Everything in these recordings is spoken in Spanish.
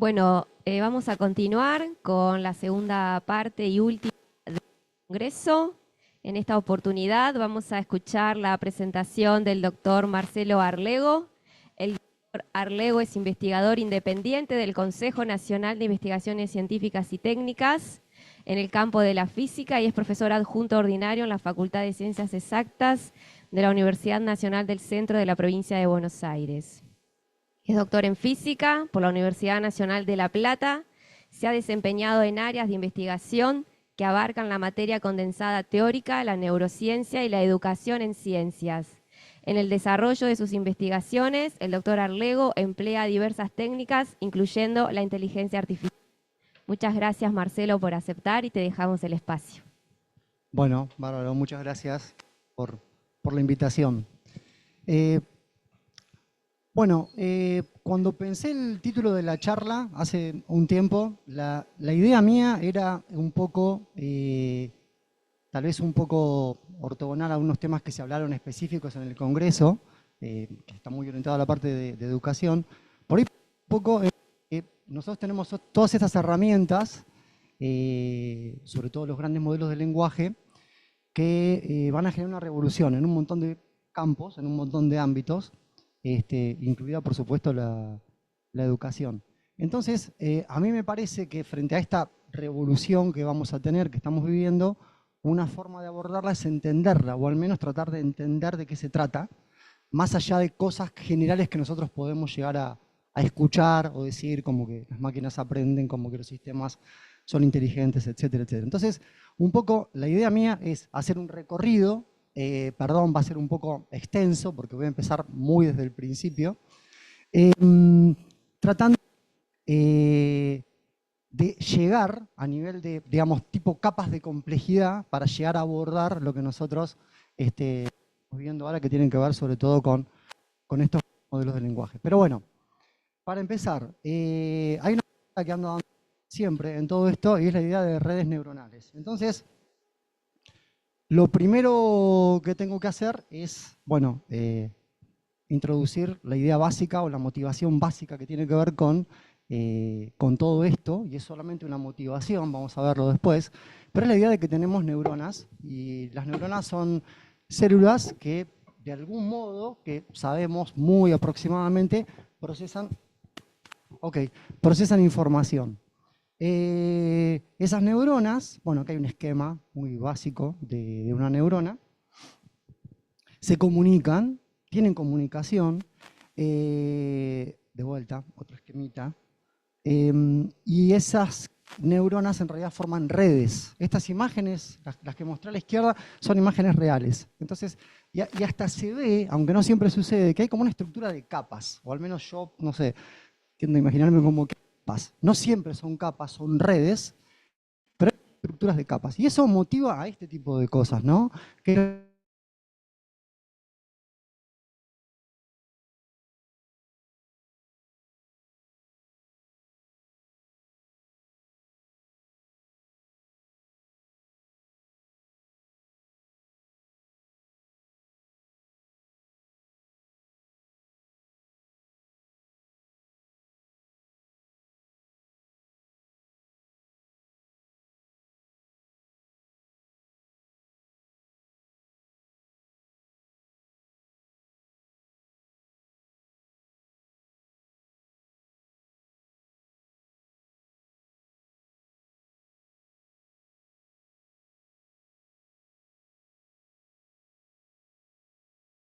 Bueno, vamos a continuar con la segunda parte y última del Congreso. En esta oportunidad vamos a escuchar la presentación del doctor Marcelo Arlego. El doctor Arlego es investigador independiente del Consejo Nacional de Investigaciones Científicas y Técnicas en el campo de la física y es profesor adjunto ordinario en la Facultad de Ciencias Exactas de la Universidad Nacional del Centro de la Provincia de Buenos Aires. Es doctor en física por la Universidad Nacional de La Plata. Se ha desempeñado en áreas de investigación que abarcan la materia condensada teórica, la neurociencia y la educación en ciencias. En el desarrollo de sus investigaciones, el doctor Arlego emplea diversas técnicas, incluyendo la inteligencia artificial. Muchas gracias, Marcelo, por aceptar y te dejamos el espacio. Bueno, bárbaro, muchas gracias por la invitación. Cuando pensé el título de la charla hace un tiempo, la idea mía era un poco, tal vez un poco ortogonal a unos temas que se hablaron específicos en el Congreso, que está muy orientado a la parte de educación. Por ahí un poco, nosotros tenemos todas estas herramientas, sobre todo los grandes modelos de lenguaje, que van a generar una revolución en un montón de campos, en un montón de ámbitos, incluida por supuesto la educación. Entonces, a mí me parece que frente a esta revolución que vamos a tener, que estamos viviendo, una forma de abordarla es entenderla, o al menos tratar de entender de qué se trata, más allá de cosas generales que nosotros podemos llegar a escuchar o decir, como que las máquinas aprenden, como que los sistemas son inteligentes, etcétera, etcétera. Entonces, un poco la idea mía es hacer un recorrido, perdón, va a ser un poco extenso porque voy a empezar muy desde el principio, tratando de llegar a nivel de, digamos, tipo capas de complejidad para llegar a abordar lo que nosotros estamos viendo ahora, que tienen que ver sobre todo con estos modelos de lenguaje. Pero bueno, para empezar, hay una cosa que ando dando siempre en todo esto y es la idea de redes neuronales. Entonces, lo primero que tengo que hacer es, bueno, introducir la idea básica o la motivación básica que tiene que ver con todo esto, y es solamente una motivación, vamos a verlo después, pero es la idea de que tenemos neuronas, y las neuronas son células que de algún modo, que sabemos muy aproximadamente, procesan información. Esas neuronas, bueno, acá hay un esquema muy básico de una neurona, se comunican, tienen comunicación, de vuelta, otro esquemita, y esas neuronas en realidad forman redes. Estas imágenes, las que mostré a la izquierda, son imágenes reales. Entonces, y hasta se ve, aunque no siempre sucede, que hay como una estructura de capas, o al menos yo, no sé, tiendo a imaginarme como capas. No siempre son capas, son redes, pero hay estructuras de capas. Y eso motiva a este tipo de cosas, ¿no? Que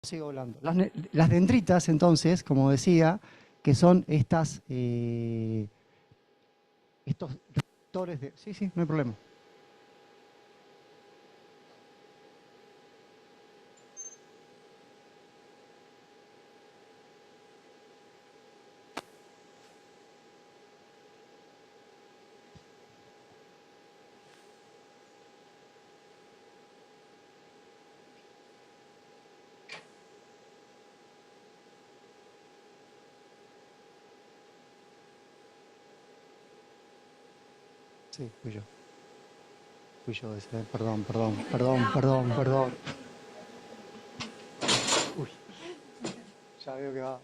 sigo hablando. Las dendritas, entonces, como decía, que son estos receptores de... Sí, sí, no hay problema. Sí, fui yo. Fui yo ese. Perdón. Uy, ya veo que va.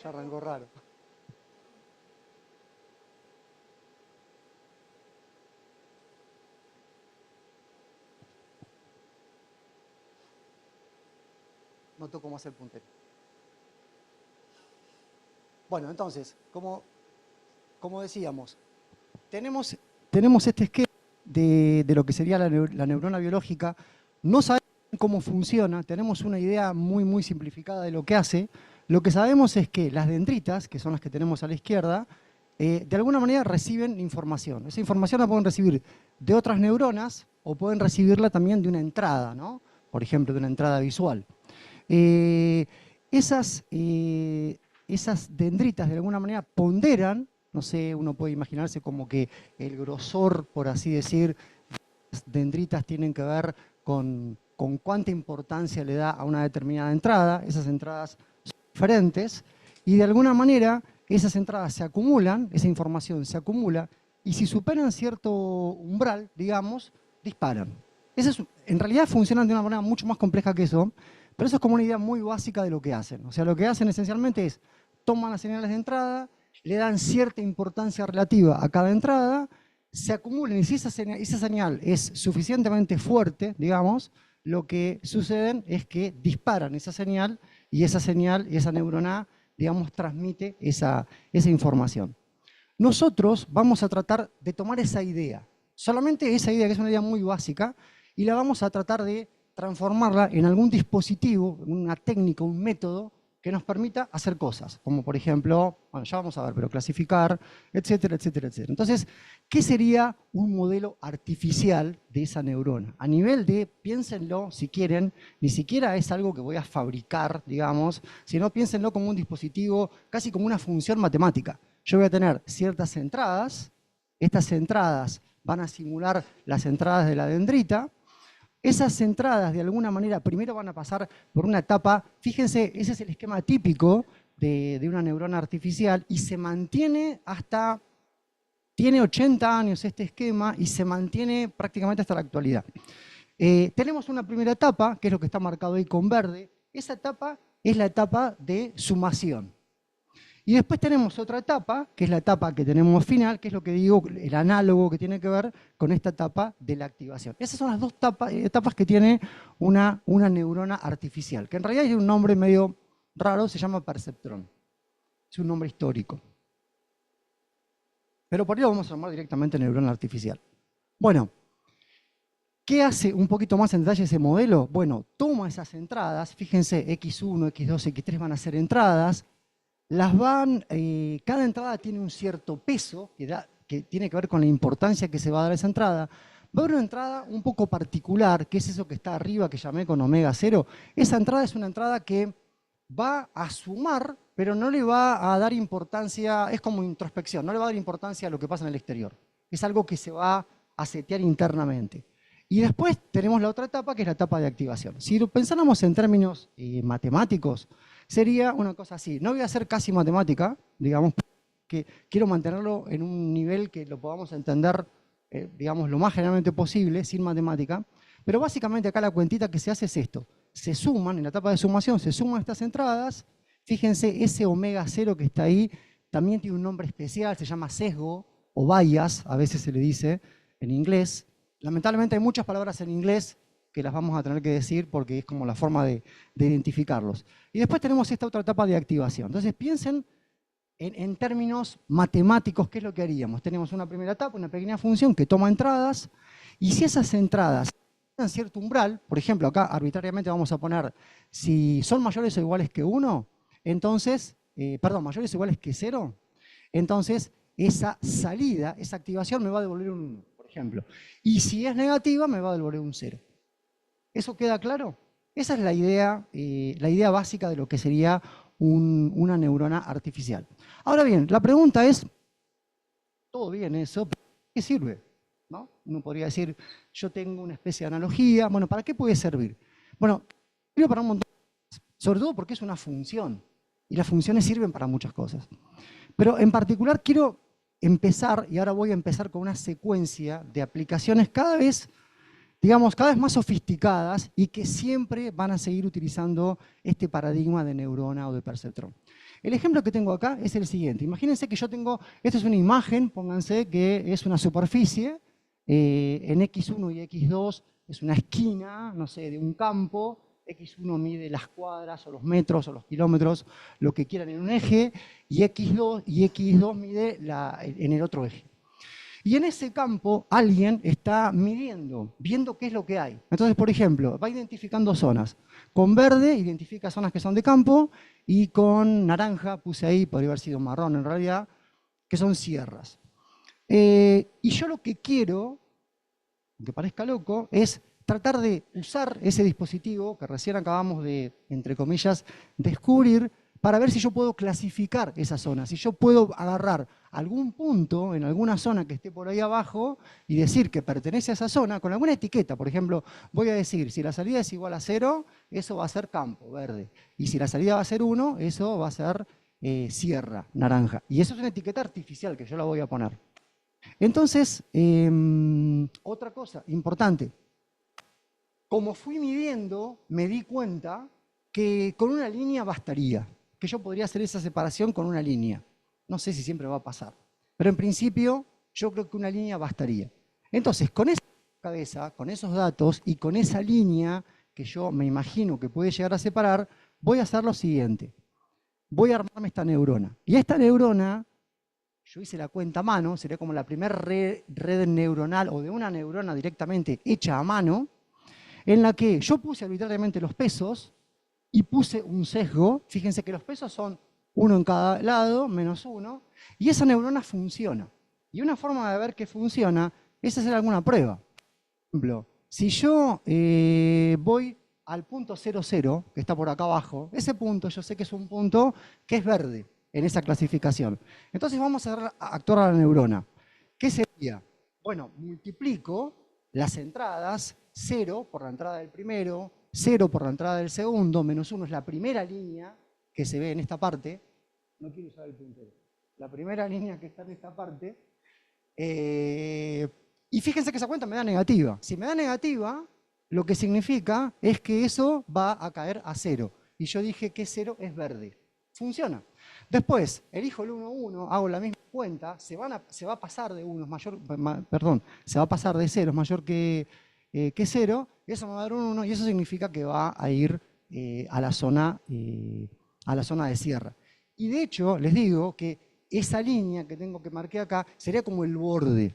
Ya arrancó raro. noto cómo hacer el puntero. Bueno, entonces, como decíamos, tenemos este esquema de lo que sería la neurona biológica. No sabemos cómo funciona, tenemos una idea muy simplificada de lo que hace. Lo que sabemos es que las dendritas, que son las que tenemos a la izquierda, de alguna manera reciben información. Esa información la pueden recibir de otras neuronas o pueden recibirla también de una entrada, ¿no? Por ejemplo, de una entrada visual. Esas dendritas de alguna manera ponderan, no sé, uno puede imaginarse como que el grosor, por así decir, de las dendritas tienen que ver con cuánta importancia le da a una determinada entrada. Esas entradas son diferentes y de alguna manera esas entradas se acumulan, esa información se acumula y si superan cierto umbral, digamos, disparan. En realidad funcionan de una manera mucho más compleja que eso, pero eso es como una idea muy básica de lo que hacen. O sea, lo que hacen esencialmente es toman las señales de entrada, le dan cierta importancia relativa a cada entrada, se acumulan y si esa señal es suficientemente fuerte, digamos, lo que sucede es que disparan esa señal y esa neurona, digamos, transmite esa información. Nosotros vamos a tratar de tomar esa idea, solamente esa idea, que es una idea muy básica, y la vamos a tratar de transformarla en algún dispositivo, una técnica, un método que nos permita hacer cosas, como por ejemplo, bueno, ya vamos a ver, pero clasificar, etcétera, etcétera, etcétera. Entonces, ¿qué sería un modelo artificial de esa neurona? A nivel de, piénsenlo si quieren, ni siquiera es algo que voy a fabricar, digamos, sino piénsenlo como un dispositivo, casi como una función matemática. Yo voy a tener ciertas entradas, estas entradas van a simular las entradas de la dendrita. Esas entradas, de alguna manera, primero van a pasar por una etapa, fíjense, ese es el esquema típico de una neurona artificial y se mantiene tiene 80 años este esquema y se mantiene prácticamente hasta la actualidad. Tenemos una primera etapa, que es lo que está marcado ahí con verde. Esa etapa es la etapa de sumación. Y después tenemos otra etapa, que es la etapa que tenemos final, que es lo que digo, el análogo que tiene que ver con esta etapa de la activación. Esas son las dos etapas que tiene una neurona artificial, que en realidad tiene un nombre medio raro, se llama perceptrón. Es un nombre histórico. Pero por ahí lo vamos a llamar directamente neurona artificial. Bueno, ¿qué hace un poquito más en detalle ese modelo? Bueno, toma esas entradas, fíjense, X1, X2, X3 van a ser entradas, cada entrada tiene un cierto peso que tiene que ver con la importancia que se va a dar a esa entrada. Va a haber una entrada un poco particular, que es eso que está arriba, que llamé con omega 0. Esa entrada es una entrada que va a sumar, pero no le va a dar importancia, es como introspección, no le va a dar importancia a lo que pasa en el exterior. Es algo que se va a setear internamente. Y después tenemos la otra etapa, que es la etapa de activación. Si lo pensáramos en términos matemáticos, sería una cosa así. No voy a hacer casi matemática, digamos, que quiero mantenerlo en un nivel que lo podamos entender, digamos, lo más generalmente posible, sin matemática. Pero básicamente acá la cuentita que se hace es esto. Se suman, en la etapa de sumación, se suman estas entradas. Fíjense, ese omega 0 que está ahí también tiene un nombre especial, se llama sesgo o bias, a veces se le dice en inglés. Lamentablemente hay muchas palabras en inglés que las vamos a tener que decir porque es como la forma de identificarlos. Y después tenemos esta otra etapa de activación. Entonces piensen en términos matemáticos, ¿qué es lo que haríamos? Tenemos una primera etapa, una pequeña función que toma entradas, y si esas entradas tienen cierto umbral, por ejemplo, acá arbitrariamente vamos a poner, si son mayores o iguales que 1, entonces, mayores o iguales que 0, entonces esa salida, esa activación me va a devolver un 1, por ejemplo. Y si es negativa, me va a devolver un 0. ¿Eso queda claro? Esa es la idea básica de lo que sería una neurona artificial. Ahora bien, la pregunta es, todo bien eso, pero ¿qué sirve? ¿No? Uno podría decir, yo tengo una especie de analogía. Bueno, ¿para qué puede servir? Bueno, sirve para un montón de cosas, sobre todo porque es una función, y las funciones sirven para muchas cosas. Pero en particular quiero empezar, y ahora voy a empezar con una secuencia de aplicaciones cada vez más sofisticadas y que siempre van a seguir utilizando este paradigma de neurona o de perceptrón. El ejemplo que tengo acá es el siguiente. Imagínense que esta es una imagen, pónganse que es una superficie, en X1 y X2 es una esquina, no sé, de un campo, X1 mide las cuadras o los metros o los kilómetros, lo que quieran en un eje, y X2 mide en el otro eje. Y en ese campo alguien está viendo qué es lo que hay. Entonces, por ejemplo, va identificando zonas. Con verde identifica zonas que son de campo y con naranja, puse ahí, podría haber sido marrón en realidad, que son sierras. Y yo lo que quiero, aunque parezca loco, es tratar de usar ese dispositivo que recién acabamos de, entre comillas, descubrir para ver si yo puedo clasificar esa zona, si yo puedo agarrar algún punto en alguna zona que esté por ahí abajo y decir que pertenece a esa zona con alguna etiqueta. Por ejemplo, voy a decir, si la salida es igual a 0, eso va a ser campo, verde. Y si la salida va a ser 1, eso va a ser sierra, naranja. Y eso es una etiqueta artificial que yo la voy a poner. Entonces, otra cosa importante. Como fui midiendo, me di cuenta que con una línea bastaría, que yo podría hacer esa separación con una línea. No sé si siempre va a pasar, pero en principio yo creo que una línea bastaría. Entonces, con esa cabeza, con esos datos y con esa línea que yo me imagino que puede llegar a separar, voy a hacer lo siguiente. Voy a armarme esta neurona. Y esta neurona, yo hice la cuenta a mano, sería como la primera red neuronal o de una neurona directamente hecha a mano, en la que yo puse arbitrariamente los pesos y puse un sesgo. Fíjense que los pesos son 1 en cada lado, menos 1, y esa neurona funciona. Y una forma de ver que funciona es hacer alguna prueba. Por ejemplo, si yo voy al punto 00, que está por acá abajo, ese punto yo sé que es un punto que es verde en esa clasificación. Entonces vamos a actuar a la neurona. ¿Qué sería? Bueno, multiplico las entradas, 0 por la entrada del primero, 0 por la entrada del segundo, menos 1 es la primera línea que se ve en esta parte. No quiero usar el puntero. La primera línea que está en esta parte. Y fíjense que esa cuenta me da negativa. Si me da negativa, lo que significa es que eso va a caer a 0. Y yo dije que 0 es verde. Funciona. Después, elijo el 1, 1, hago la misma cuenta, se va a pasar de 1, se va a pasar de 0, es mayor que 0, y eso me va a dar un 1, y eso significa que va a ir a la zona de sierra. Y de hecho, les digo que esa línea que tengo que marcar acá sería como el borde.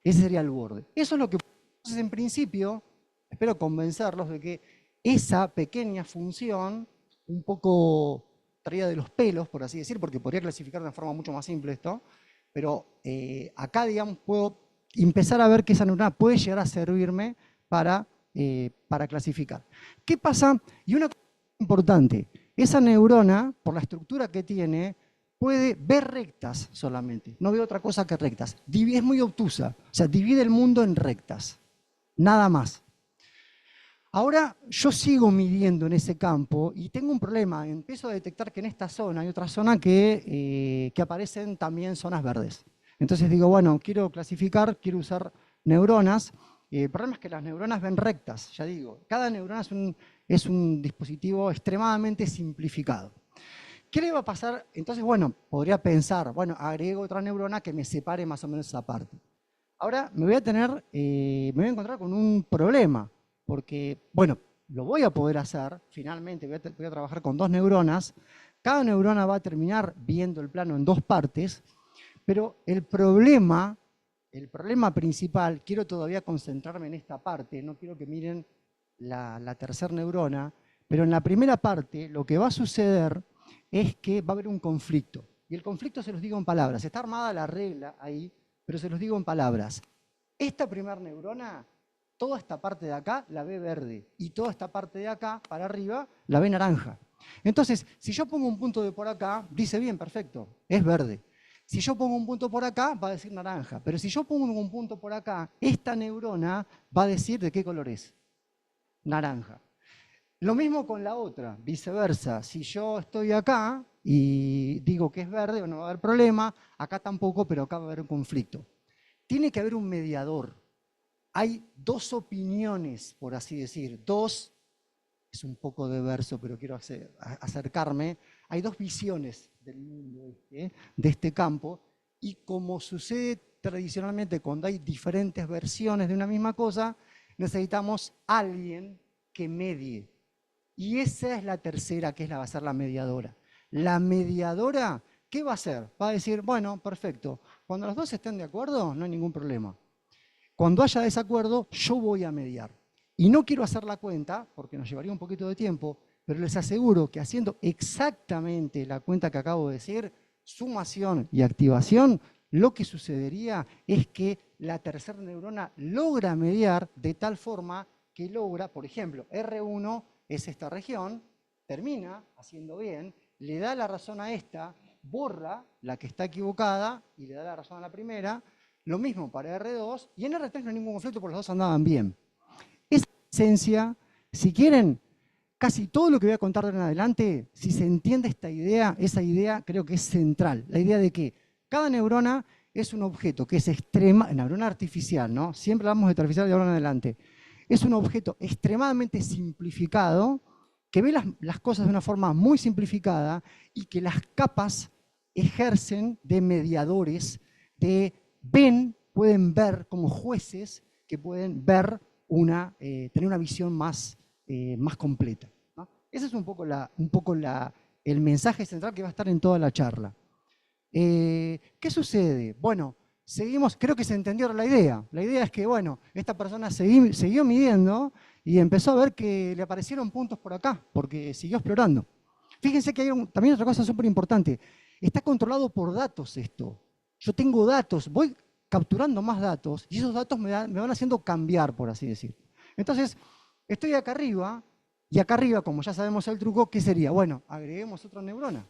Ese sería el borde. Eso es lo que... Entonces, en principio, espero convencerlos de que esa pequeña función, un poco traída de los pelos, por así decir, porque podría clasificar de una forma mucho más simple esto, pero acá, digamos, puedo empezar a ver que esa neurona puede llegar a servirme para clasificar. ¿Qué pasa? Y una cosa importante, esa neurona, por la estructura que tiene, puede ver rectas solamente, no ve otra cosa que rectas. Es muy obtusa, o sea, divide el mundo en rectas, nada más. Ahora yo sigo midiendo en ese campo y tengo un problema. Empiezo a detectar que en esta zona hay otra zona que aparecen también zonas verdes. Entonces digo, bueno, quiero clasificar, quiero usar neuronas. El problema es que las neuronas ven rectas, ya digo. Cada neurona es un dispositivo extremadamente simplificado. ¿Qué le va a pasar? Entonces, bueno, podría pensar, bueno, agrego otra neurona que me separe más o menos esa parte. Ahora me voy a encontrar con un problema, porque, bueno, lo voy a poder hacer, finalmente voy a trabajar con 2 neuronas, cada neurona va a terminar viendo el plano en 2 partes, pero el problema principal, quiero todavía concentrarme en esta parte, no quiero que miren la tercera neurona, pero en la primera parte lo que va a suceder es que va a haber un conflicto. Y el conflicto se los digo en palabras. Está armada la regla ahí, pero se los digo en palabras. Esta primera neurona, toda esta parte de acá la ve verde y toda esta parte de acá para arriba la ve naranja. Entonces, si yo pongo un punto de por acá, dice bien, perfecto, es verde. Si yo pongo un punto por acá, va a decir naranja. Pero si yo pongo un punto por acá, esta neurona va a decir de qué color es. Naranja. Lo mismo con la otra, viceversa. Si yo estoy acá y digo que es verde, no va a haber problema, acá tampoco, pero acá va a haber un conflicto. Tiene que haber un mediador. Hay 2 opiniones, por así decir. 2, es un poco de verso, pero quiero acercarme. Hay 2 visiones del mundo de este campo, y como sucede tradicionalmente cuando hay diferentes versiones de una misma cosa, necesitamos alguien que medie. Y esa es la tercera, que va a ser la mediadora. La mediadora, ¿qué va a hacer? Va a decir, bueno, perfecto, cuando los dos estén de acuerdo, no hay ningún problema. Cuando haya desacuerdo, yo voy a mediar. Y no quiero hacer la cuenta, porque nos llevaría un poquito de tiempo, pero les aseguro que haciendo exactamente la cuenta que acabo de decir, sumación y activación, lo que sucedería es que la tercera neurona logra mediar de tal forma que logra, por ejemplo, R1 es esta región, termina haciendo bien, le da la razón a esta, borra la que está equivocada y le da la razón a la primera. Lo mismo para R2 y en R3 no hay ningún conflicto porque los dos andaban bien. Esa esencia, si quieren, casi todo lo que voy a contar de en adelante, si se entiende esta idea, esa idea creo que es central. La idea de que cada neurona es un objeto que es neurona artificial, ¿no? Siempre hablamos de artificial de ahora en adelante. Es un objeto extremadamente simplificado, que ve las cosas de una forma muy simplificada y que las capas ejercen de mediadores, pueden ver como jueces que pueden ver tener una visión más completa, ¿no? Ese es un poco el mensaje central que va a estar en toda la charla. ¿Qué sucede? Bueno, seguimos, creo que se entendió la idea. La idea es que, bueno, esta persona siguió midiendo y empezó a ver que le aparecieron puntos por acá, porque siguió explorando. Fíjense que hay también otra cosa súper importante. Está controlado por datos esto. Yo tengo datos, voy capturando más datos y esos datos me van haciendo cambiar, por así decir. Entonces, estoy acá arriba y acá arriba, como ya sabemos el truco, ¿qué sería? Bueno, agreguemos otra neurona.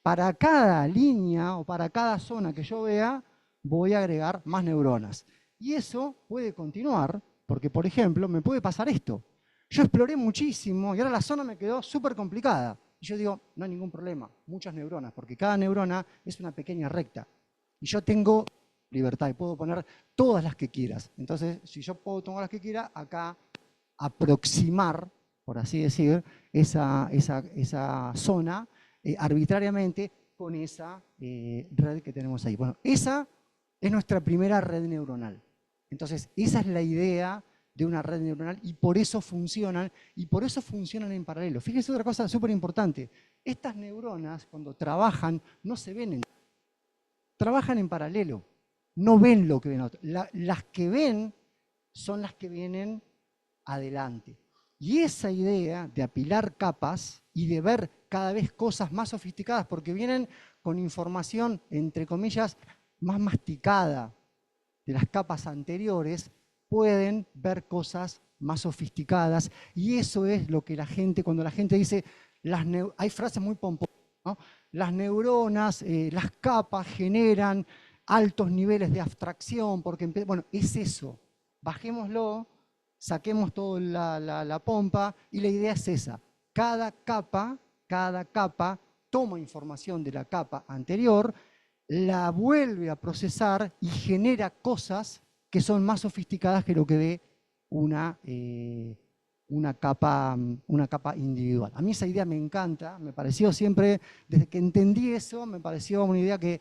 Para cada línea o para cada zona que yo vea, voy a agregar más neuronas. Y eso puede continuar, porque, por ejemplo, me puede pasar esto. Yo exploré muchísimo y ahora la zona me quedó súper complicada. Y yo digo, no hay ningún problema, muchas neuronas, porque cada neurona es una pequeña recta. Y yo tengo libertad y puedo poner todas las que quieras. Entonces, si yo puedo tomar las que quiera, acá aproximar, por así decir, esa zona arbitrariamente con esa red que tenemos ahí. Bueno, esa es nuestra primera red neuronal. Entonces, esa es la idea de una red neuronal y por eso funcionan en paralelo. Fíjense otra cosa súper importante. Estas neuronas, cuando trabajan, no se ven, trabajan en paralelo. No ven lo que ven otros. Las que ven son las que vienen adelante. Y esa idea de apilar capas y de ver cada vez cosas más sofisticadas, porque vienen con información, entre comillas, más masticada de las capas anteriores, pueden ver cosas más sofisticadas. Y eso es lo que cuando la gente dice, hay frases muy pomposas, ¿no? Las neuronas, las capas generan altos niveles de abstracción, porque, bueno, es eso. Bajémoslo, saquemos toda la pompa y la idea es esa. Cada capa toma información de la capa anterior, la vuelve a procesar y genera cosas que son más sofisticadas que lo que ve una capa individual. A mí esa idea me encanta, me pareció siempre, desde que entendí eso, me pareció una idea que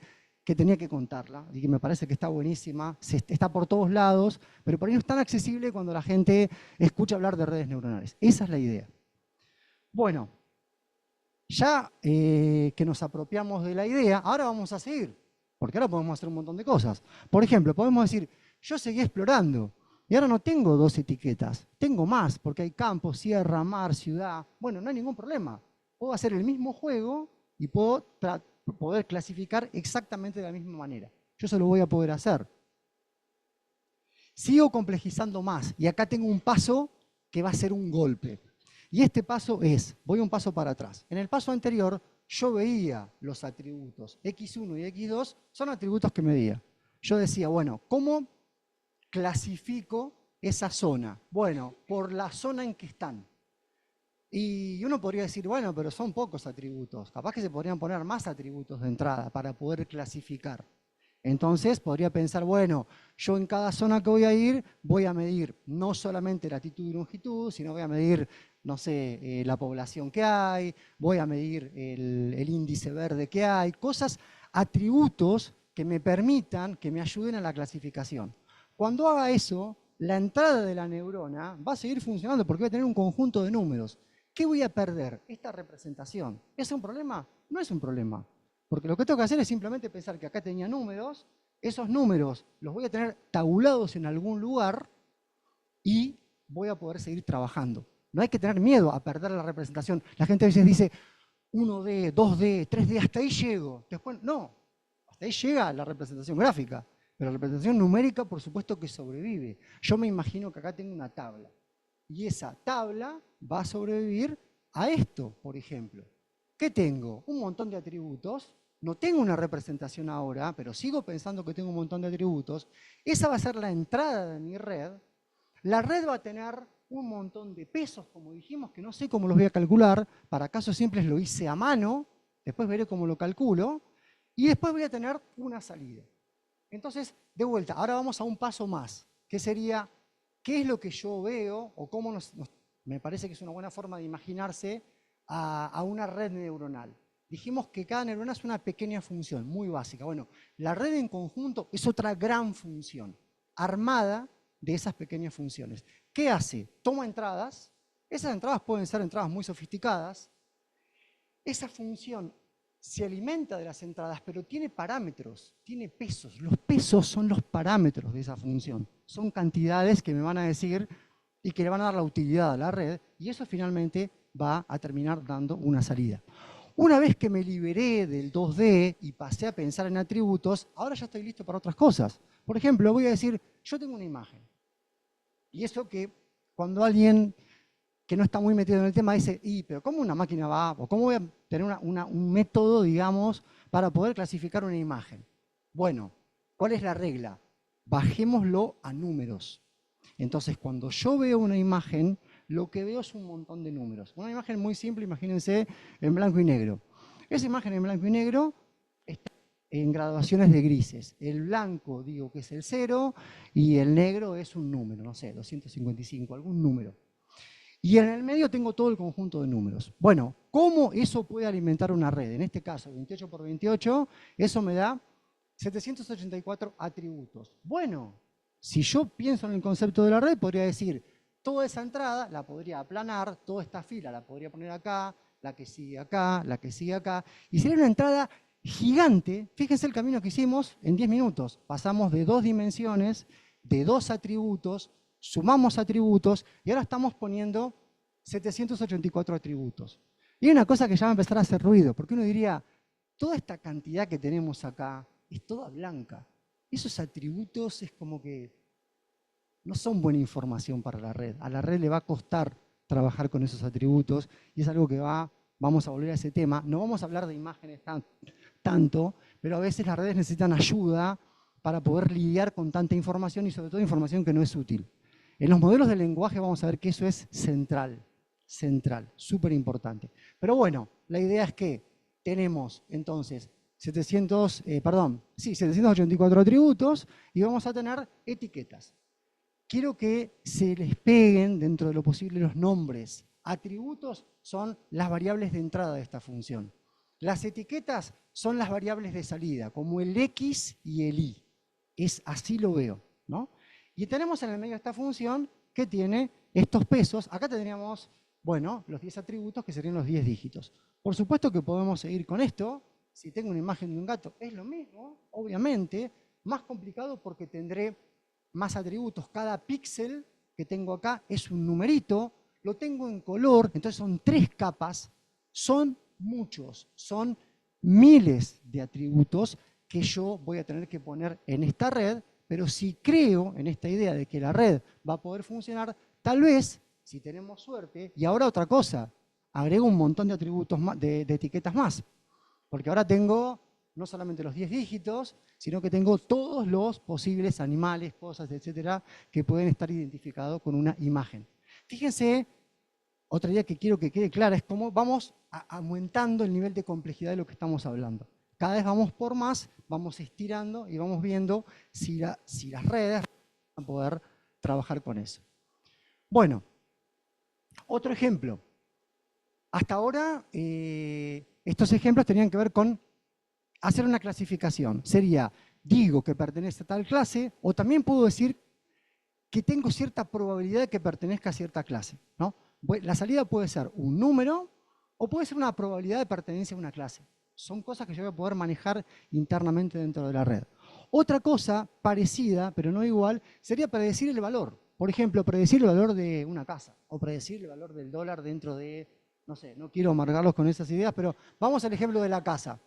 tenía que contarla y que me parece que está buenísima, está por todos lados, pero por ahí no es tan accesible cuando la gente escucha hablar de redes neuronales. Esa es la idea. Bueno, ya que nos apropiamos de la idea, ahora vamos a seguir, porque ahora podemos hacer un montón de cosas. Por ejemplo, podemos decir, yo seguí explorando y ahora no tengo 2 etiquetas, tengo más, porque hay campo, sierra, mar, ciudad. Bueno, no hay ningún problema. Puedo hacer el mismo juego y puedo poder clasificar exactamente de la misma manera. Yo eso lo voy a poder hacer. Sigo complejizando más y acá tengo un paso que va a ser un golpe. Y este paso voy un paso para atrás. En el paso anterior yo veía los atributos X1 y X2, son atributos que medía. Yo decía, bueno, ¿cómo clasifico esa zona? Bueno, por la zona en que están. Y uno podría decir, bueno, pero son pocos atributos. Capaz que se podrían poner más atributos de entrada para poder clasificar. Entonces podría pensar, bueno, yo en cada zona que voy a medir no solamente latitud y longitud, sino voy a medir, no sé, la población que hay, voy a medir el índice verde que hay, atributos que me permitan, que me ayuden a la clasificación. Cuando haga eso, la entrada de la neurona va a seguir funcionando porque va a tener un conjunto de números ¿Qué voy a perder? Esta representación. ¿Es un problema? No es un problema. Porque lo que tengo que hacer es simplemente pensar que acá tenía números, esos números los voy a tener tabulados en algún lugar y voy a poder seguir trabajando. No hay que tener miedo a perder la representación. La gente a veces dice 1D, 2D, 3D, hasta ahí llego. Después, no, hasta ahí llega la representación gráfica. Pero la representación numérica, por supuesto que sobrevive. Yo me imagino que acá tengo una tabla. Y esa tabla va a sobrevivir a esto, por ejemplo. ¿Qué tengo? Un montón de atributos. No tengo una representación ahora, pero sigo pensando que tengo un montón de atributos. Esa va a ser la entrada de mi red. La red va a tener un montón de pesos, como dijimos, que no sé cómo los voy a calcular. Para casos simples lo hice a mano. Después veré cómo lo calculo. Y después voy a tener una salida. Entonces, de vuelta, ahora vamos a un paso más, que sería qué es lo que yo veo o cómo me parece que es una buena forma de imaginarse a una red neuronal. Dijimos que cada neurona es una pequeña función, muy básica. Bueno, la red en conjunto es otra gran función, armada de esas pequeñas funciones. ¿Qué hace? Toma entradas. Esas entradas pueden ser entradas muy sofisticadas. Esa función se alimenta de las entradas, pero tiene parámetros, tiene pesos. Los pesos son los parámetros de esa función. Son cantidades que me van a decir y que le van a dar la utilidad a la red, y eso finalmente va a terminar dando una salida. Una vez que me liberé del 2D y pasé a pensar en atributos, ahora ya estoy listo para otras cosas. Por ejemplo, voy a decir, yo tengo una imagen. Y eso que cuando alguien que no está muy metido en el tema dice, pero ¿cómo una máquina va? ¿O cómo voy a tener un método, digamos, para poder clasificar una imagen? Bueno, ¿cuál es la regla? Bajémoslo a números. Entonces, cuando yo veo una imagen, lo que veo es un montón de números. Una imagen muy simple, imagínense, en blanco y negro. Esa imagen en blanco y negro está en graduaciones de grises. El blanco, digo que es el 0, y el negro es un número, no sé, 255, algún número. Y en el medio tengo todo el conjunto de números. Bueno, ¿cómo eso puede alimentar una red? En este caso, 28 por 28, eso me da 784 atributos. Bueno, si yo pienso en el concepto de la red, podría decir, toda esa entrada la podría aplanar, toda esta fila la podría poner acá, la que sigue acá, la que sigue acá, y sería una entrada gigante. Fíjense el camino que hicimos en 10 minutos. Pasamos de 2 dimensiones, de 2 atributos, sumamos atributos y ahora estamos poniendo 784 atributos. Y hay una cosa que ya va a empezar a hacer ruido, porque uno diría, toda esta cantidad que tenemos acá es toda blanca. Esos atributos es como que no son buena información para la red. A la red le va a costar trabajar con esos atributos y es algo que vamos a volver a ese tema. No vamos a hablar de imágenes tanto, pero a veces las redes necesitan ayuda para poder lidiar con tanta información y sobre todo información que no es útil. En los modelos de lenguaje vamos a ver que eso es central, súper importante. Pero bueno, la idea es que tenemos entonces 784 atributos y vamos a tener etiquetas. Quiero que se les peguen dentro de lo posible los nombres. Atributos son las variables de entrada de esta función. Las etiquetas son las variables de salida, como el X y el Y. Así lo veo, ¿no? Y tenemos en el medio esta función que tiene estos pesos. Acá tendríamos, bueno, los 10 atributos que serían los 10 dígitos. Por supuesto que podemos seguir con esto. Si tengo una imagen de un gato, es lo mismo, obviamente. Más complicado porque tendré más atributos. Cada píxel que tengo acá es un numerito. Lo tengo en color, entonces son 3 capas. Son muchos, son miles de atributos que yo voy a tener que poner en esta red. Pero si creo en esta idea de que la red va a poder funcionar, tal vez, si tenemos suerte, y ahora otra cosa, agrego un montón de atributos más, de etiquetas más. Porque ahora tengo no solamente los 10 dígitos, sino que tengo todos los posibles animales, cosas, etcétera, que pueden estar identificados con una imagen. Fíjense, otra idea que quiero que quede clara es cómo vamos aumentando el nivel de complejidad de lo que estamos hablando. Cada vez vamos por más, vamos estirando y vamos viendo si las redes van a poder trabajar con eso. Bueno, otro ejemplo. Hasta ahora, estos ejemplos tenían que ver con hacer una clasificación. Sería, digo que pertenece a tal clase, o también puedo decir que tengo cierta probabilidad de que pertenezca a cierta clase, ¿no? La salida puede ser un número o puede ser una probabilidad de pertenencia a una clase. Son cosas que yo voy a poder manejar internamente dentro de la red. Otra cosa parecida, pero no igual, sería predecir el valor. Por ejemplo, predecir el valor de una casa o predecir el valor del dólar dentro de, no sé, no quiero amargarlos con esas ideas, pero vamos al ejemplo de la casa.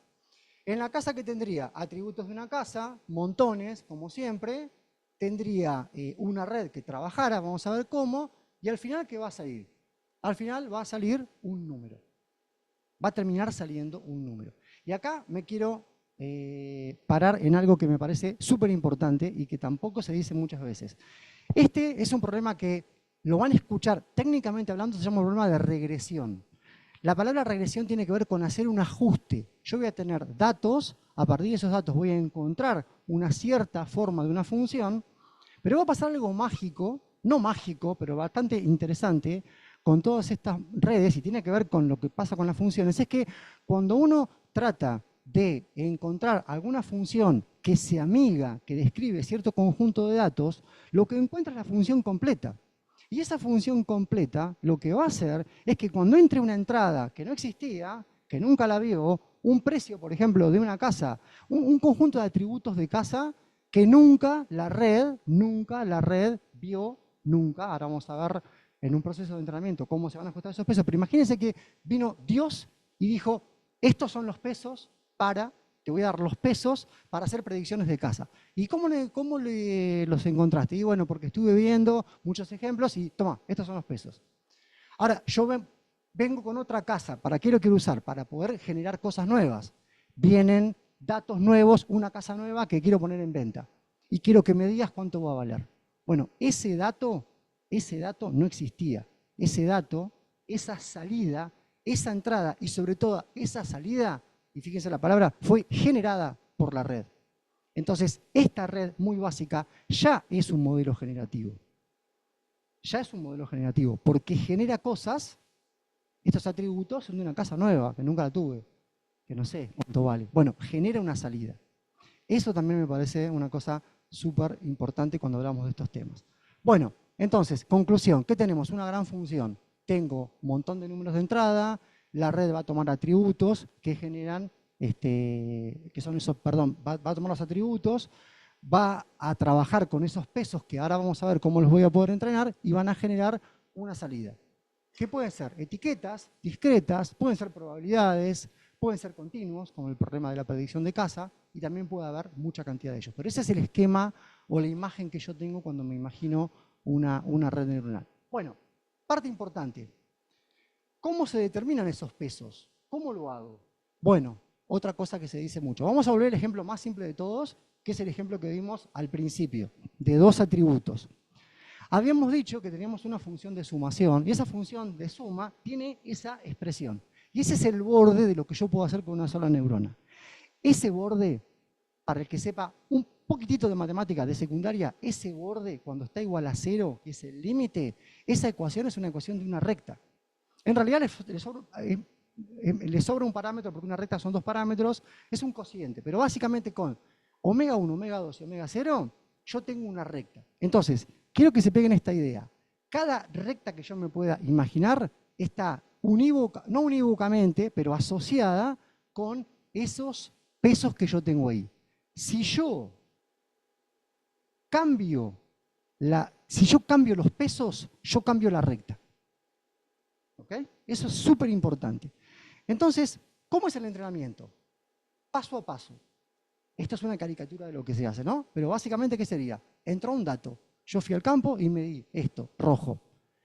En la casa, ¿qué tendría? Atributos de una casa, montones, como siempre. Tendría una red que trabajara, vamos a ver cómo, y al final, ¿qué va a salir? Al final va a salir un número. Va a terminar saliendo un número. Y acá me quiero parar en algo que me parece súper importante y que tampoco se dice muchas veces. Este es un problema que lo van a escuchar, técnicamente hablando, se llama un problema de regresión. La palabra regresión tiene que ver con hacer un ajuste. Yo voy a tener datos, a partir de esos datos voy a encontrar una cierta forma de una función, pero va a pasar algo mágico, no mágico, pero bastante interesante, con todas estas redes, y tiene que ver con lo que pasa con las funciones, es que cuando uno trata de encontrar alguna función que se amiga, que describe cierto conjunto de datos, lo que encuentra es la función completa. Y esa función completa lo que va a hacer es que cuando entre una entrada que no existía, que nunca la vio, un precio, por ejemplo, de una casa, un conjunto de atributos de casa que nunca la red vio, nunca. Ahora vamos a ver en un proceso de entrenamiento cómo se van a ajustar esos pesos, pero imagínense que vino Dios y dijo, estos son los pesos te voy a dar los pesos para hacer predicciones de casa. ¿Y cómo los encontraste? Y bueno, porque estuve viendo muchos ejemplos y toma, estos son los pesos. Ahora, yo vengo con otra casa, ¿para qué lo quiero usar? Para poder generar cosas nuevas. Vienen datos nuevos, una casa nueva que quiero poner en venta. Y quiero que me digas cuánto va a valer. Bueno, ese dato no existía. Ese dato, esa salida, esa entrada y sobre todo esa salida, y fíjense la palabra, fue generada por la red. Entonces, esta red muy básica ya es un modelo generativo. Ya es un modelo generativo, porque genera cosas, estos atributos son de una casa nueva, que nunca la tuve, que no sé cuánto vale. Bueno, genera una salida. Eso también me parece una cosa súper importante cuando hablamos de estos temas. Bueno, entonces, conclusión, ¿qué tenemos? Una gran función. Tengo un montón de números de entrada, la red va a tomar atributos que generan, va a tomar los atributos, va a trabajar con esos pesos que ahora vamos a ver cómo los voy a poder entrenar y van a generar una salida. ¿Qué pueden ser? Etiquetas discretas, pueden ser probabilidades, pueden ser continuos, como el problema de la predicción de casa, y también puede haber mucha cantidad de ellos. Pero ese es el esquema o la imagen que yo tengo cuando me imagino una red neuronal. Bueno, parte importante. ¿Cómo se determinan esos pesos? ¿Cómo lo hago? Bueno, otra cosa que se dice mucho. Vamos a volver al ejemplo más simple de todos, que es el ejemplo que vimos al principio, de dos atributos. Habíamos dicho que teníamos una función de sumación, y esa función de suma tiene esa expresión. Y ese es el borde de lo que yo puedo hacer con una sola neurona. Ese borde, para el que sepa un poquitito de matemática de secundaria, ese borde, cuando está igual a 0, que es el límite, esa ecuación es una ecuación de una recta. En realidad le sobra un parámetro, porque una recta son dos parámetros, es un cociente, pero básicamente con omega 1, omega 2 y omega 0, yo tengo una recta. Entonces, quiero que se peguen esta idea. Cada recta que yo me pueda imaginar está no unívocamente, pero asociada con esos pesos que yo tengo ahí. Si yo cambio los pesos, yo cambio la recta. ¿Ok? Eso es súper importante. Entonces, ¿cómo es el entrenamiento? Paso a paso. Esto es una caricatura de lo que se hace, ¿no? Pero básicamente, ¿qué sería? Entró un dato. Yo fui al campo y medí esto, rojo.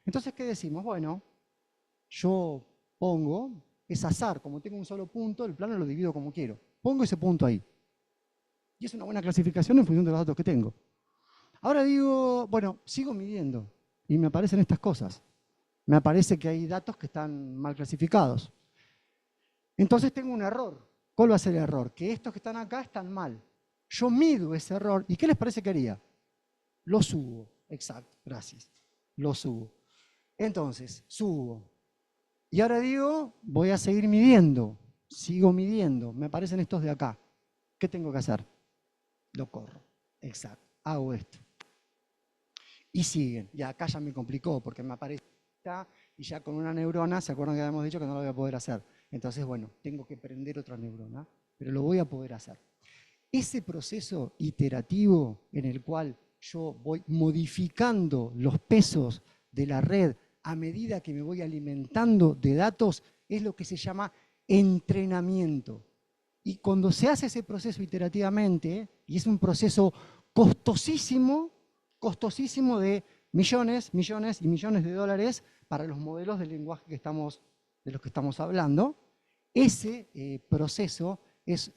Entonces, ¿qué decimos? Bueno, yo pongo, es azar, como tengo un solo punto, el plano lo divido como quiero. Pongo ese punto ahí. Y es una buena clasificación en función de los datos que tengo. Ahora digo, bueno, sigo midiendo y me aparecen estas cosas. Me aparece que hay datos que están mal clasificados. Entonces tengo un error. ¿Cuál va a ser el error? Que estos que están acá están mal. Yo mido ese error. ¿Y qué les parece que haría? Lo subo. Exacto, gracias. Lo subo. Entonces, subo. Y ahora digo, voy a seguir midiendo. Sigo midiendo. Me aparecen estos de acá. ¿Qué tengo que hacer? Lo corro. Exacto. Hago esto. Y siguen. Y acá ya me complicó porque me aparece y ya con una neurona, ¿se acuerdan que habíamos dicho que no lo voy a poder hacer? Entonces, bueno, tengo que prender otra neurona, pero lo voy a poder hacer. Ese proceso iterativo en el cual yo voy modificando los pesos de la red a medida que me voy alimentando de datos es lo que se llama entrenamiento. Y cuando se hace ese proceso iterativamente, y es un proceso costosísimo de millones, millones y millones de dólares para los modelos de lenguaje de los que estamos hablando, ese proceso es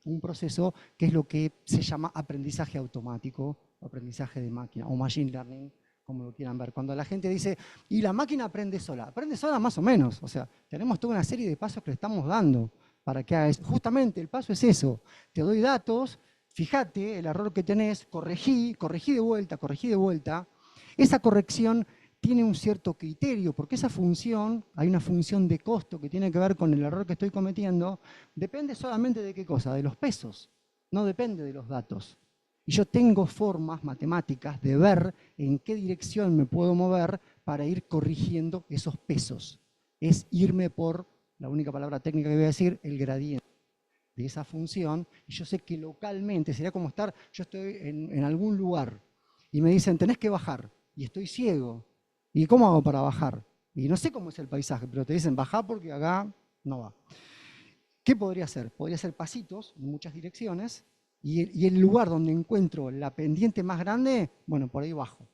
un proceso que es lo que se llama aprendizaje automático, aprendizaje de máquina, o machine learning, como lo quieran ver. Cuando la gente dice, y la máquina aprende sola más o menos. O sea, tenemos toda una serie de pasos que le estamos dando para que haga eso. Justamente el paso es eso. Te doy datos, fíjate el error que tenés, corregí de vuelta. Esa corrección tiene un cierto criterio, porque esa función, hay una función de costo que tiene que ver con el error que estoy cometiendo, depende solamente de qué cosa, de los pesos, no depende de los datos. Y yo tengo formas matemáticas de ver en qué dirección me puedo mover para ir corrigiendo esos pesos. Es irme por, la única palabra técnica que voy a decir, el gradiente de esa función. Y yo sé que localmente, sería como estar, yo estoy en algún lugar y me dicen, tenés que bajar, y estoy ciego. ¿Y cómo hago para bajar? Y no sé cómo es el paisaje, pero te dicen, bajá porque acá no va. ¿Qué podría ser? Podría ser pasitos en muchas direcciones, y el lugar donde encuentro la pendiente más grande, bueno, por ahí bajo.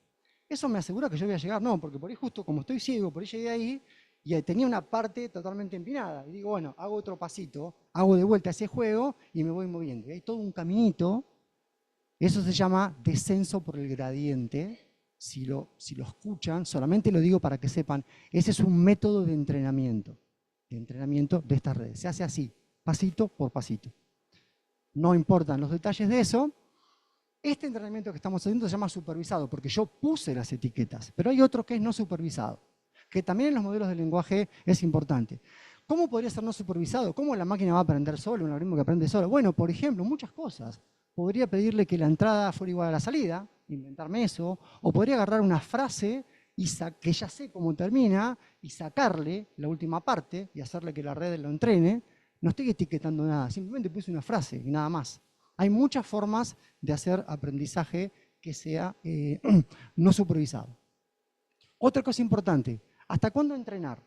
¿Eso me asegura que yo voy a llegar? No, porque por ahí justo como estoy ciego, por ahí llegué ahí y tenía una parte totalmente empinada. Y digo, bueno, hago otro pasito, hago de vuelta ese juego y me voy moviendo. Y hay todo un caminito. Eso se llama descenso por el gradiente. Si lo escuchan, solamente lo digo para que sepan, ese es un método de entrenamiento de estas redes. Se hace así, pasito por pasito. No importan los detalles de eso. Este entrenamiento que estamos haciendo se llama supervisado, porque yo puse las etiquetas, pero hay otro que es no supervisado, que también en los modelos de lenguaje es importante. ¿Cómo podría ser no supervisado? ¿Cómo la máquina va a aprender solo, un algoritmo que aprende solo? Bueno, por ejemplo, muchas cosas. Podría pedirle que la entrada fuera igual a la salida, inventarme eso, o podría agarrar una frase que ya sé cómo termina y sacarle la última parte y hacerle que la red lo entrene. No estoy etiquetando nada, simplemente puse una frase y nada más. Hay muchas formas de hacer aprendizaje que sea no supervisado. Otra cosa importante, ¿hasta cuándo entrenar?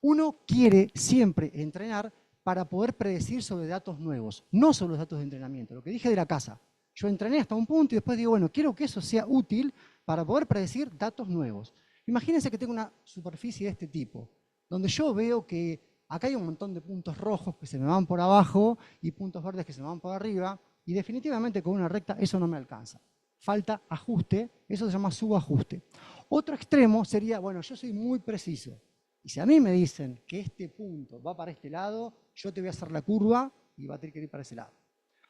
Uno quiere siempre entrenar para poder predecir sobre datos nuevos, no sobre los datos de entrenamiento. Lo que dije de la casa. Yo entrené hasta un punto y después digo, bueno, quiero que eso sea útil para poder predecir datos nuevos. Imagínense que tengo una superficie de este tipo, donde yo veo que acá hay un montón de puntos rojos que se me van por abajo y puntos verdes que se me van por arriba, y definitivamente con una recta eso no me alcanza. Falta ajuste, eso se llama subajuste. Otro extremo sería, bueno, yo soy muy preciso. Y si a mí me dicen que este punto va para este lado, yo te voy a hacer la curva y va a tener que ir para ese lado.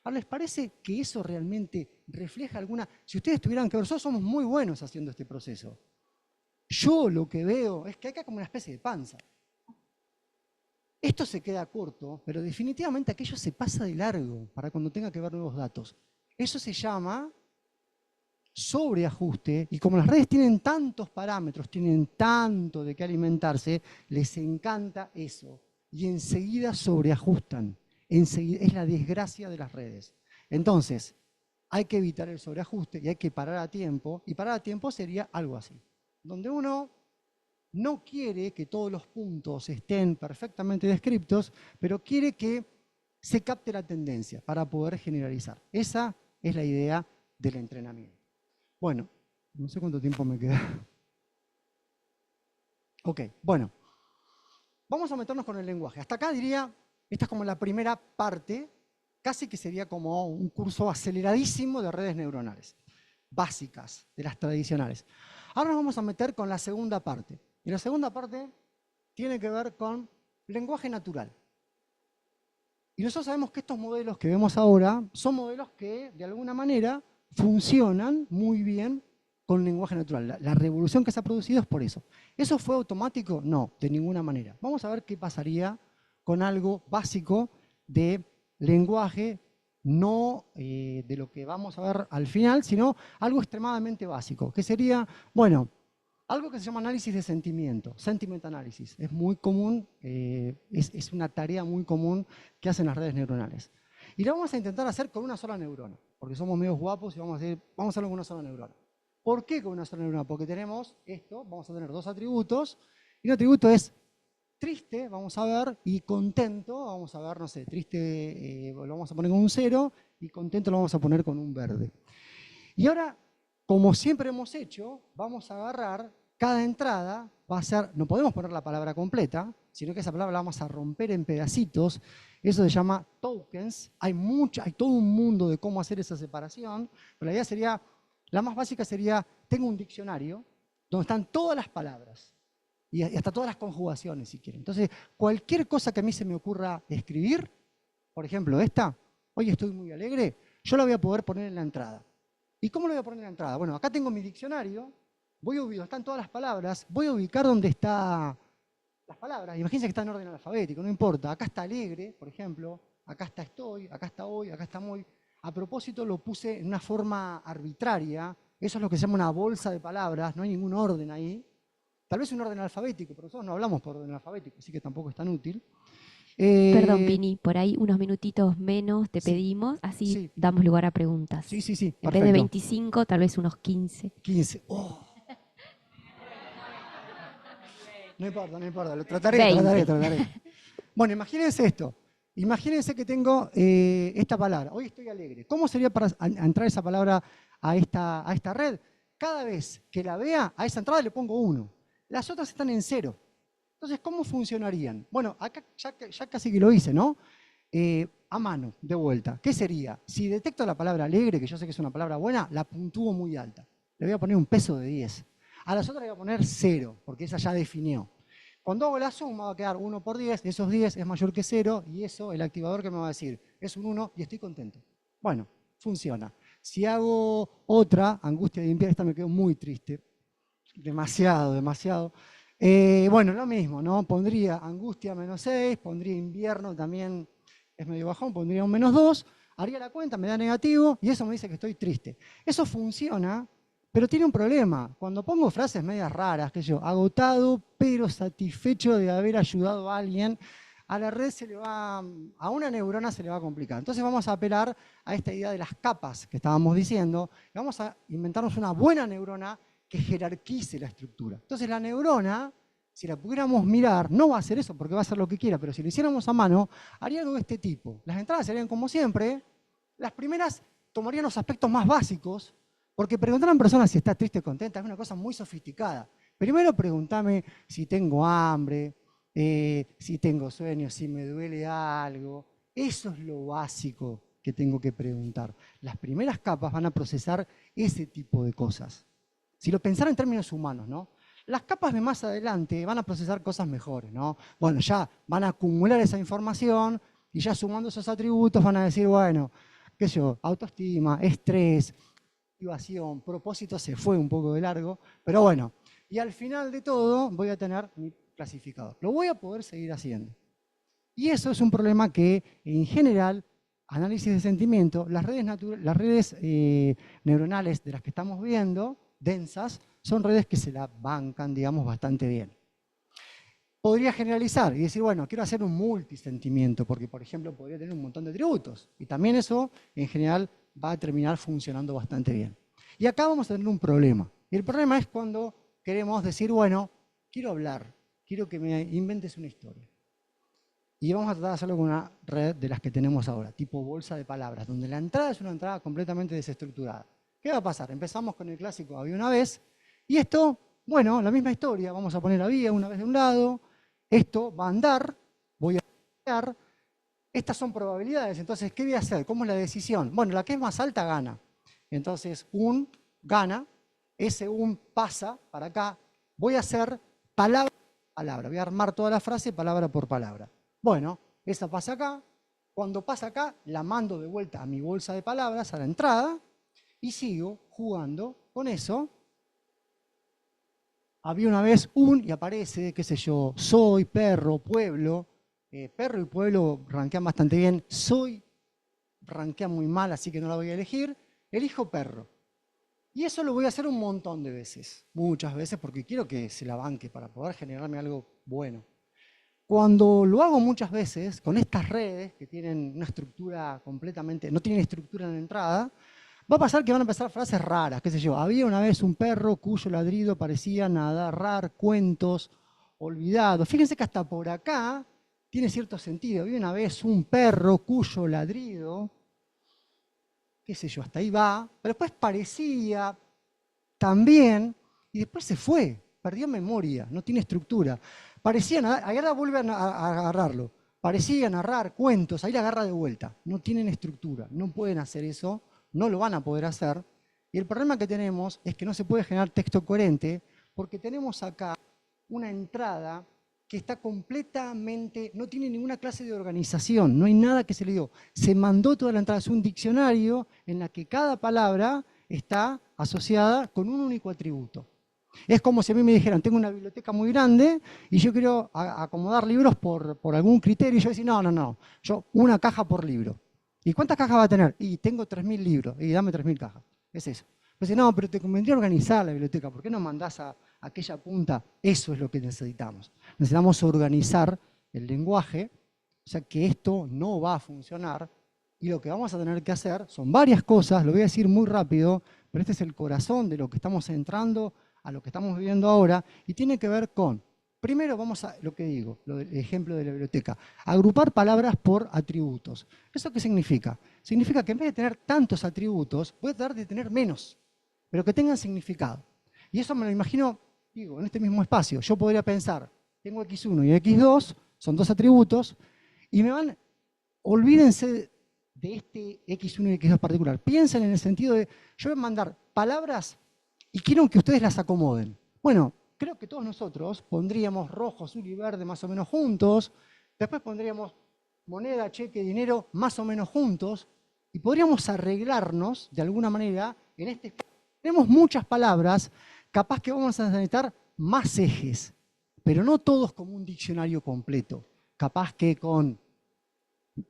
Ahora, ¿les parece que eso realmente refleja alguna...? Si ustedes tuvieran que ver, nosotros somos muy buenos haciendo este proceso. Yo lo que veo es que hay acá como una especie de panza. Esto se queda corto, pero definitivamente aquello se pasa de largo para cuando tenga que ver nuevos datos. Eso se llama sobreajuste, y como las redes tienen tantos parámetros, tienen tanto de qué alimentarse, les encanta eso. Y enseguida sobreajustan. Enseguida, es la desgracia de las redes. Entonces, hay que evitar el sobreajuste y hay que parar a tiempo. Y parar a tiempo sería algo así, donde uno no quiere que todos los puntos estén perfectamente descritos, pero quiere que se capte la tendencia para poder generalizar. Esa es la idea del entrenamiento. Bueno, no sé cuánto tiempo me queda. Ok, bueno. Vamos a meternos con el lenguaje. Hasta acá diría, esta es como la primera parte, casi que sería como un curso aceleradísimo de redes neuronales, básicas, de las tradicionales. Ahora nos vamos a meter con la segunda parte. Y la segunda parte tiene que ver con lenguaje natural. Y nosotros sabemos que estos modelos que vemos ahora son modelos que, de alguna manera, funcionan muy bien con lenguaje natural. La revolución que se ha producido es por eso. ¿Eso fue automático? No, de ninguna manera. Vamos a ver qué pasaría con algo básico de lenguaje, no de lo que vamos a ver al final, sino algo extremadamente básico, que sería, bueno, Algo que se llama análisis de sentimiento, sentiment analysis. Es muy común, es una tarea muy común que hacen las redes neuronales. Y lo vamos a intentar hacer con una sola neurona, porque somos medios guapos y vamos a hacerlo con una sola neurona. ¿Por qué con una sola neurona? Porque tenemos esto, vamos a tener dos atributos, y un atributo es triste, vamos a ver, y contento, vamos a ver, no sé, triste lo vamos a poner con un 0, y contento lo vamos a poner con un verde. Y ahora, como siempre hemos hecho, vamos a agarrar cada entrada, va a ser, no podemos poner la palabra completa, sino que esa palabra la vamos a romper en pedacitos. Eso se llama tokens. Hay todo un mundo de cómo hacer esa separación, pero la idea sería, la más básica sería, tengo un diccionario donde están todas las palabras y hasta todas las conjugaciones, si quieren. Entonces, cualquier cosa que a mí se me ocurra escribir, por ejemplo, esta, hoy estoy muy alegre, yo la voy a poder poner en la entrada. ¿Y cómo lo voy a poner en la entrada? Bueno, acá tengo mi diccionario, voy a ubicar, están todas las palabras, voy a ubicar dónde están las palabras. Imagínense que está en orden alfabético, no importa. Acá está alegre, por ejemplo, acá está estoy, acá está hoy, acá está muy. A propósito lo puse en una forma arbitraria, eso es lo que se llama una bolsa de palabras, no hay ningún orden ahí. Tal vez un orden alfabético, pero nosotros no hablamos por orden alfabético, así que tampoco es tan útil. Perdón, Pini, por ahí unos minutitos menos te Sí, pedimos, así sí, damos lugar a preguntas. sí, En vez de perfecto. 25, tal vez unos 15. 15. Oh. No importa, no importa. Lo trataré. 20. Bueno, imagínense esto. Imagínense que tengo esta palabra. Hoy estoy alegre. ¿Cómo sería para entrar esa palabra a esta red? Cada vez que la vea, a esa entrada le pongo 1. Las otras están en 0. Entonces, ¿cómo funcionarían? Bueno, acá ya casi que lo hice, ¿no? A mano, de vuelta. ¿Qué sería? Si detecto la palabra alegre, que yo sé que es una palabra buena, la puntúo muy alta. Le voy a poner un peso de 10. A las otras le voy a poner 0, porque esa ya definió. Cuando hago la suma va a quedar 1 por 10, esos 10 es mayor que 0, y eso, el activador que me va a decir, es un 1 y estoy contento. Bueno, funciona. Si hago otra, angustia de invierno, esta me quedó muy triste. Demasiado. Bueno, lo mismo, ¿no? Pondría angustia menos 6, pondría invierno también, es medio bajón, pondría un menos 2, haría la cuenta, me da negativo y eso me dice que estoy triste. Eso funciona, pero tiene un problema. Cuando pongo frases medias raras, que yo, agotado pero satisfecho de haber ayudado a alguien, a la red a una neurona se le va a complicar. Entonces vamos a apelar a esta idea de las capas que estábamos diciendo, y vamos a inventarnos una buena neurona que jerarquice la estructura. Entonces la neurona, si la pudiéramos mirar, no va a hacer eso porque va a hacer lo que quiera, pero si lo hiciéramos a mano, haría algo de este tipo. Las entradas serían como siempre, las primeras tomarían los aspectos más básicos, porque preguntar a una persona si está triste o contenta es una cosa muy sofisticada. Primero pregúntame si tengo hambre, si tengo sueño, si me duele algo. Eso es lo básico que tengo que preguntar. Las primeras capas van a procesar ese tipo de cosas. Si lo pensara en términos humanos, ¿no? Las capas de más adelante van a procesar cosas mejores, ¿no? Bueno, ya van a acumular esa información y ya sumando esos atributos van a decir, bueno, qué sé yo, autoestima, estrés, motivación, propósito, se fue un poco de largo, pero bueno. Y al final de todo voy a tener mi clasificador. Lo voy a poder seguir haciendo. Y eso es un problema que, en general, análisis de sentimiento, las redes neuronales de las que estamos viendo, densas, son redes que se la bancan, digamos, bastante bien. Podría generalizar y decir, bueno, quiero hacer un multisentimiento, porque, por ejemplo, podría tener un montón de atributos. Y también eso, en general, va a terminar funcionando bastante bien. Y acá vamos a tener un problema. Y el problema es cuando queremos decir, bueno, quiero hablar, quiero que me inventes una historia. Y vamos a tratar de hacerlo con una red de las que tenemos ahora, tipo bolsa de palabras, donde la entrada es una entrada completamente desestructurada. ¿Qué va a pasar? Empezamos con el clásico había una vez, y esto, bueno, la misma historia, vamos a poner había una vez de un lado, esto va a andar, voy a crear, estas son probabilidades, entonces, ¿qué voy a hacer? ¿Cómo es la decisión? Bueno, la que es más alta gana. Entonces, un gana, ese un pasa para acá, voy a hacer palabra por palabra, voy a armar toda la frase palabra por palabra. Bueno, esa pasa acá, cuando pasa acá, la mando de vuelta a mi bolsa de palabras, a la entrada, y sigo jugando con eso. Había una vez y aparece, qué sé yo, soy, perro, pueblo. Perro y pueblo rankean bastante bien. Soy rankea muy mal, así que no la voy a elegir. Elijo perro. Y eso lo voy a hacer un montón de veces, muchas veces, porque quiero que se la banque para poder generarme algo bueno. Cuando lo hago muchas veces, con estas redes que tienen una estructura completamente, no tienen estructura en la entrada, va a pasar que van a empezar frases raras, qué sé yo. Había una vez un perro cuyo ladrido parecía narrar cuentos olvidados. Fíjense que hasta por acá tiene cierto sentido. Había una vez un perro cuyo ladrido, qué sé yo, hasta ahí va, pero después parecía también, y después se fue, perdió memoria, no tiene estructura. Parecía narrar, ahora vuelve a agarrarlo, parecía narrar cuentos, ahí la agarra de vuelta, no tienen estructura, no pueden hacer eso, no lo van a poder hacer. Y el problema que tenemos es que no se puede generar texto coherente porque tenemos acá una entrada que está completamente, no tiene ninguna clase de organización, no hay nada que se le dio. Se mandó toda la entrada, es un diccionario en la que cada palabra está asociada con un único atributo. Es como si a mí me dijeran, tengo una biblioteca muy grande y yo quiero acomodar libros por algún criterio, y yo decía, no, yo una caja por libro. ¿Y cuántas cajas va a tener? Y tengo 3.000 libros, y dame 3.000 cajas. Es eso. Pues no, pero te convendría organizar la biblioteca, ¿por qué no mandás a aquella punta? Eso es lo que necesitamos. Necesitamos organizar el lenguaje, o sea que esto no va a funcionar, y lo que vamos a tener que hacer son varias cosas, lo voy a decir muy rápido, pero este es el corazón de lo que estamos entrando a lo que estamos viviendo ahora, y tiene que ver con, primero vamos a, lo que digo, el ejemplo de la biblioteca, agrupar palabras por atributos. ¿Eso qué significa? Significa que en vez de tener tantos atributos, voy a tratar de tener menos, pero que tengan significado. Y eso me lo imagino, digo, en este mismo espacio. Yo podría pensar, tengo x1 y x2, son dos atributos, y me van, olvídense de este x1 y x2 particular. Piensen en el sentido de, yo voy a mandar palabras y quiero que ustedes las acomoden. Bueno, creo que todos nosotros pondríamos rojo, azul y verde más o menos juntos, después pondríamos moneda, cheque, dinero más o menos juntos, y podríamos arreglarnos de alguna manera en este espacio. Tenemos muchas palabras, capaz que vamos a necesitar más ejes, pero no todos como un diccionario completo. Capaz que con,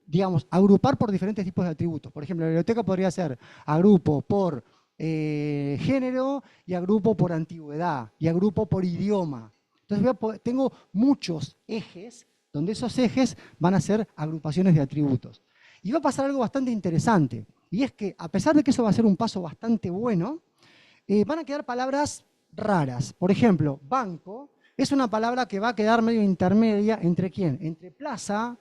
digamos, agrupar por diferentes tipos de atributos. Por ejemplo, la biblioteca podría ser agrupo por género y agrupo por antigüedad y agrupo por idioma. Entonces tengo muchos ejes donde esos ejes van a ser agrupaciones de atributos. Y va a pasar algo bastante interesante, y es que a pesar de que eso va a ser un paso bastante bueno, van a quedar palabras raras. Por ejemplo, banco es una palabra que va a quedar medio intermedia entre ¿quién? Entre plaza,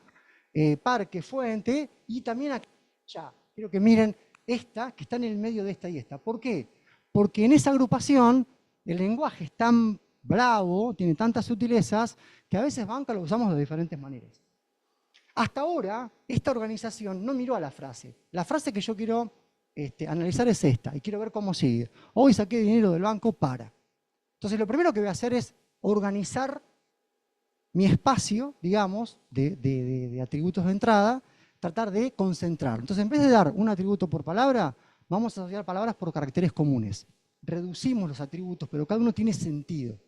parque, fuente y también aquí. Ya, quiero que miren esta, que está en el medio de esta y esta. ¿Por qué? Porque en esa agrupación el lenguaje es tan bravo, tiene tantas sutilezas, que a veces banca lo usamos de diferentes maneras. Hasta ahora, esta organización no miró a la frase. La frase que yo quiero analizar es esta, y quiero ver cómo sigue. Hoy saqué dinero del banco para. Entonces, lo primero que voy a hacer es organizar mi espacio, digamos, de atributos de entrada, tratar de concentrar. Entonces, en vez de dar un atributo por palabra, vamos a asociar palabras por caracteres comunes. Reducimos los atributos, pero cada uno tiene sentido.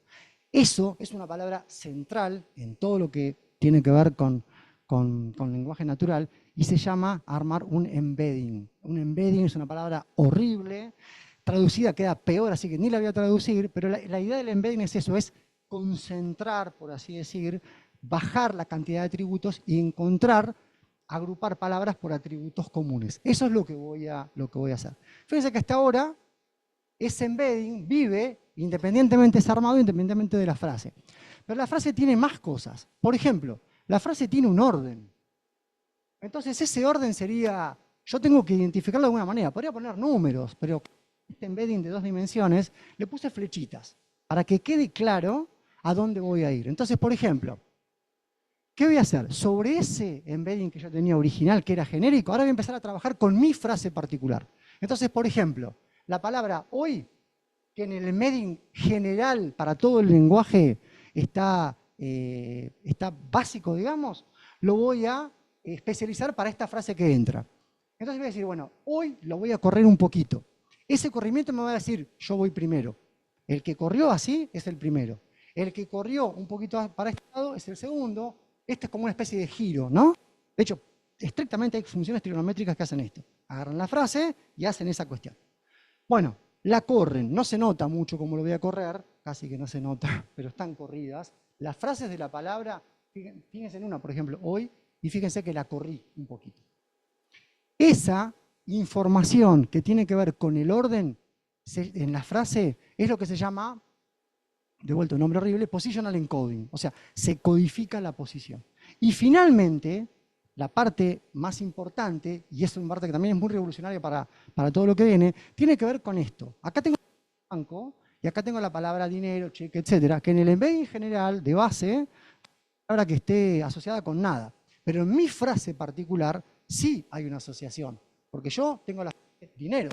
Eso es una palabra central en todo lo que tiene que ver con lenguaje natural, y se llama armar un embedding. Un embedding es una palabra horrible, traducida queda peor, así que ni la voy a traducir, pero la idea del embedding es eso, es concentrar, por así decir, bajar la cantidad de atributos y encontrar, agrupar palabras por atributos comunes. Eso es lo que voy a hacer. Fíjense que hasta ahora ese embedding vive independientemente, es armado independientemente de la frase. Pero la frase tiene más cosas. Por ejemplo, la frase tiene un orden. Entonces ese orden sería, yo tengo que identificarlo de alguna manera. Podría poner números, pero este embedding de 2 dimensiones le puse flechitas para que quede claro a dónde voy a ir. Entonces, por ejemplo, ¿qué voy a hacer? Sobre ese embedding que yo tenía original, que era genérico, ahora voy a empezar a trabajar con mi frase particular. Entonces, por ejemplo, la palabra hoy, que en el embedding general para todo el lenguaje está básico, digamos, lo voy a especializar para esta frase que entra. Entonces voy a decir, bueno, hoy lo voy a correr un poquito. Ese corrimiento me va a decir, yo voy primero. El que corrió así es el primero. El que corrió un poquito para este lado es el segundo. Este es como una especie de giro, ¿no? De hecho, estrictamente hay funciones trigonométricas que hacen esto. Agarran la frase y hacen esa cuestión. Bueno, la corren. No se nota mucho cómo lo voy a correr, casi que no se nota, pero están corridas. Las frases de la palabra, fíjense en una, por ejemplo, hoy, y fíjense que la corrí un poquito. Esa información que tiene que ver con el orden en la frase es lo que se llama, de vuelta un nombre horrible, positional encoding. O sea, se codifica la posición. Y finalmente, la parte más importante, y es una parte que también es muy revolucionaria para todo lo que viene, tiene que ver con esto. Acá tengo el banco y acá tengo la palabra dinero, cheque, etcétera, que en el embedding general de base, palabra que esté asociada con nada. Pero en mi frase particular sí hay una asociación, porque yo tengo la frase dinero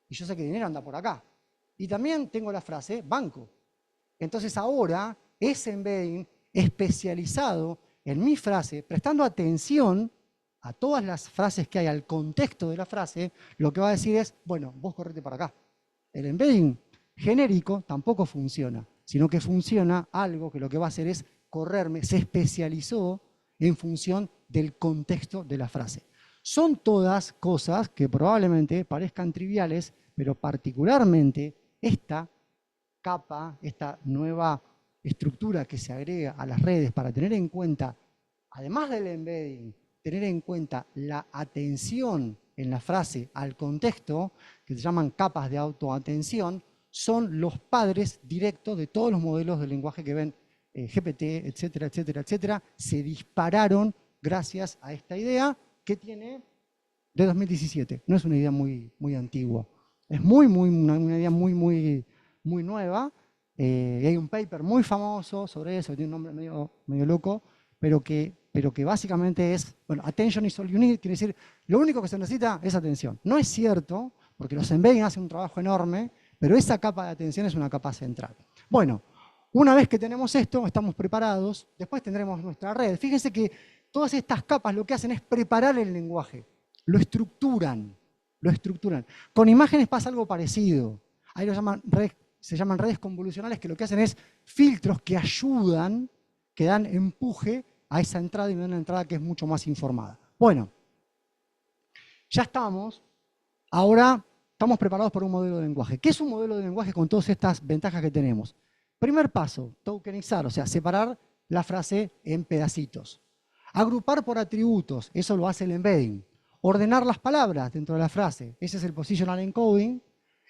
y yo sé que dinero anda por acá. Y también tengo la frase banco. Entonces ahora ese embedding especializado en mi frase, prestando atención a todas las frases que hay, al contexto de la frase, lo que va a decir es, bueno, vos correte para acá. El embedding genérico tampoco funciona, sino que funciona algo que lo que va a hacer es correrme, se especializó en función del contexto de la frase. Son todas cosas que probablemente parezcan triviales, pero particularmente esta capa, esta nueva estructura que se agrega a las redes para tener en cuenta, además del embedding, tener en cuenta la atención en la frase al contexto, que se llaman capas de autoatención, son los padres directos de todos los modelos de lenguaje que ven GPT, etcétera, etcétera, etcétera, se dispararon gracias a esta idea que tiene de 2017. No es una idea muy, muy antigua. Es una idea muy nueva. Y hay un paper muy famoso sobre eso, tiene un nombre medio loco, pero que básicamente es, bueno, attention is all you need, quiere decir, lo único que se necesita es atención. No es cierto, porque los embedding hacen un trabajo enorme, pero esa capa de atención es una capa central. Bueno, una vez que tenemos esto, estamos preparados, después tendremos nuestra red. Fíjense que todas estas capas lo que hacen es preparar el lenguaje, lo estructuran, lo estructuran. Con imágenes pasa algo parecido. Ahí se llaman redes convolucionales, que lo que hacen es filtros que ayudan, que dan empuje a esa entrada y me dan una entrada que es mucho más informada. Bueno, ya estamos. Ahora estamos preparados para un modelo de lenguaje. ¿Qué es un modelo de lenguaje con todas estas ventajas que tenemos? Primer paso, tokenizar, o sea, separar la frase en pedacitos. Agrupar por atributos, eso lo hace el embedding. Ordenar las palabras dentro de la frase, ese es el positional encoding.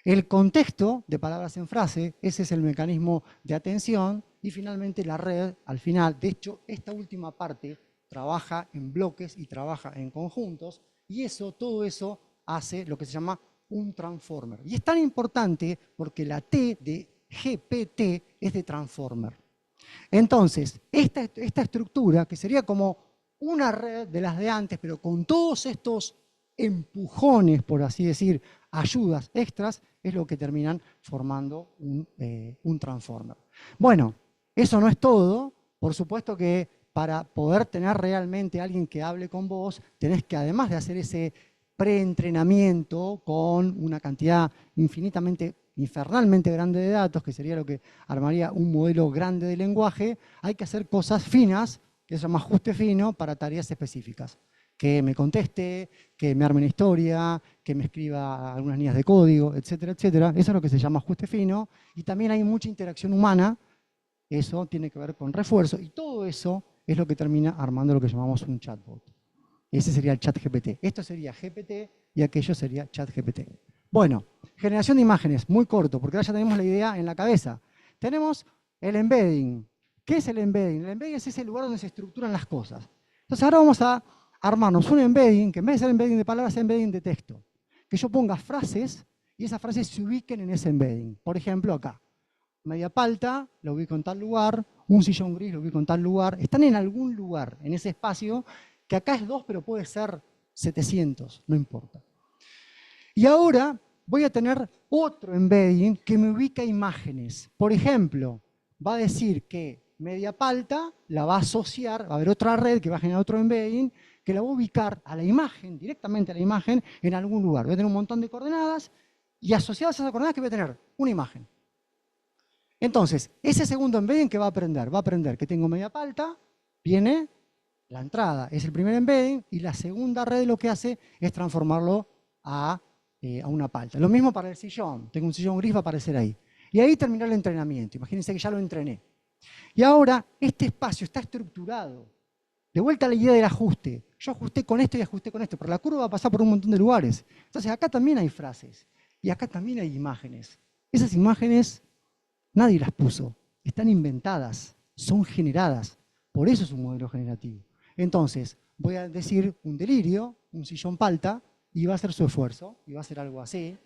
El contexto de palabras en frase, ese es el mecanismo de atención. Y finalmente la red, al final, de hecho, esta última parte trabaja en bloques y trabaja en conjuntos. Y todo eso hace lo que se llama un transformer. Y es tan importante porque la T de GPT es de transformer. Entonces, esta estructura, que sería como una red de las de antes, pero con todos estos empujones, por así decir, ayudas extras, es lo que terminan formando un transformer. Bueno, eso no es todo. Por supuesto que para poder tener realmente a alguien que hable con vos, tenés que, además de hacer ese preentrenamiento con una cantidad infernalmente grande de datos, que sería lo que armaría un modelo grande de lenguaje, hay que hacer cosas finas, que se llama ajuste fino, para tareas específicas. Que me conteste, que me arme una historia, que me escriba algunas líneas de código, etcétera, etcétera. Eso es lo que se llama ajuste fino. Y también hay mucha interacción humana. Eso tiene que ver con refuerzo. Y todo eso es lo que termina armando lo que llamamos un chatbot. Ese sería el ChatGPT. Esto sería GPT y aquello sería ChatGPT. Bueno, generación de imágenes, muy corto, porque ahora ya tenemos la idea en la cabeza. Tenemos el embedding. ¿Qué es el embedding? El embedding es ese lugar donde se estructuran las cosas. Entonces ahora vamos a armarnos un embedding, que en vez de ser embedding de palabras, sea embedding de texto. Que yo ponga frases y esas frases se ubiquen en ese embedding. Por ejemplo, acá. Media palta, lo ubico en tal lugar. Un sillón gris, lo ubico en tal lugar. Están en algún lugar, en ese espacio, que acá es 2, pero puede ser 700, no importa. Y ahora voy a tener otro embedding que me ubica imágenes. Por ejemplo, va a decir que media palta la va a asociar, va a haber otra red que va a generar otro embedding, que la va a ubicar a la imagen, directamente a la imagen, en algún lugar. Voy a tener un montón de coordenadas y asociadas a esas coordenadas que voy a tener una imagen. Entonces, ese segundo embedding que va a aprender que tengo media palta, viene la entrada, es el primer embedding, y la segunda red lo que hace es transformarlo a a una palta. Lo mismo para el sillón. Tengo un sillón gris, va a aparecer ahí. Y ahí terminó el entrenamiento. Imagínense que ya lo entrené. Y ahora este espacio está estructurado. De vuelta a la idea del ajuste. Yo ajusté con esto y ajusté con esto, pero la curva va a pasar por un montón de lugares. Entonces acá también hay frases y acá también hay imágenes. Esas imágenes nadie las puso, están inventadas, son generadas. Por eso es un modelo generativo. Entonces, voy a decir un delirio, un sillón palta, y va a hacer su esfuerzo, y va a hacer algo así,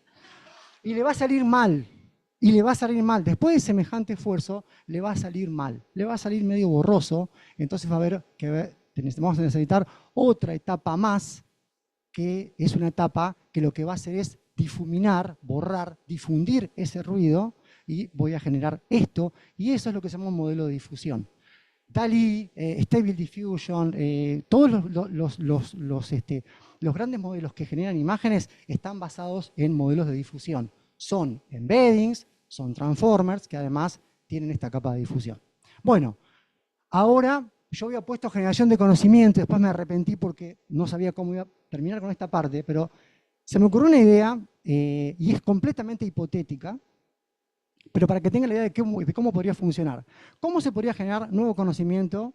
y le va a salir mal. Y le va a salir mal. Después de semejante esfuerzo, le va a salir mal. Le va a salir medio borroso. Entonces va a haber que vamos a necesitar otra etapa más, que es una etapa que lo que va a hacer es difuminar, borrar, difundir ese ruido, y voy a generar esto. Y eso es lo que se llama un modelo de difusión. DALL-E, Stable Diffusion, todos los grandes modelos que generan imágenes están basados en modelos de difusión. Son embeddings, son transformers, que además tienen esta capa de difusión. Bueno, ahora yo había puesto generación de conocimiento, después me arrepentí porque no sabía cómo iba a terminar con esta parte, pero se me ocurrió una idea, y es completamente hipotética, pero para que tengan la idea de cómo podría funcionar. ¿Cómo se podría generar nuevo conocimiento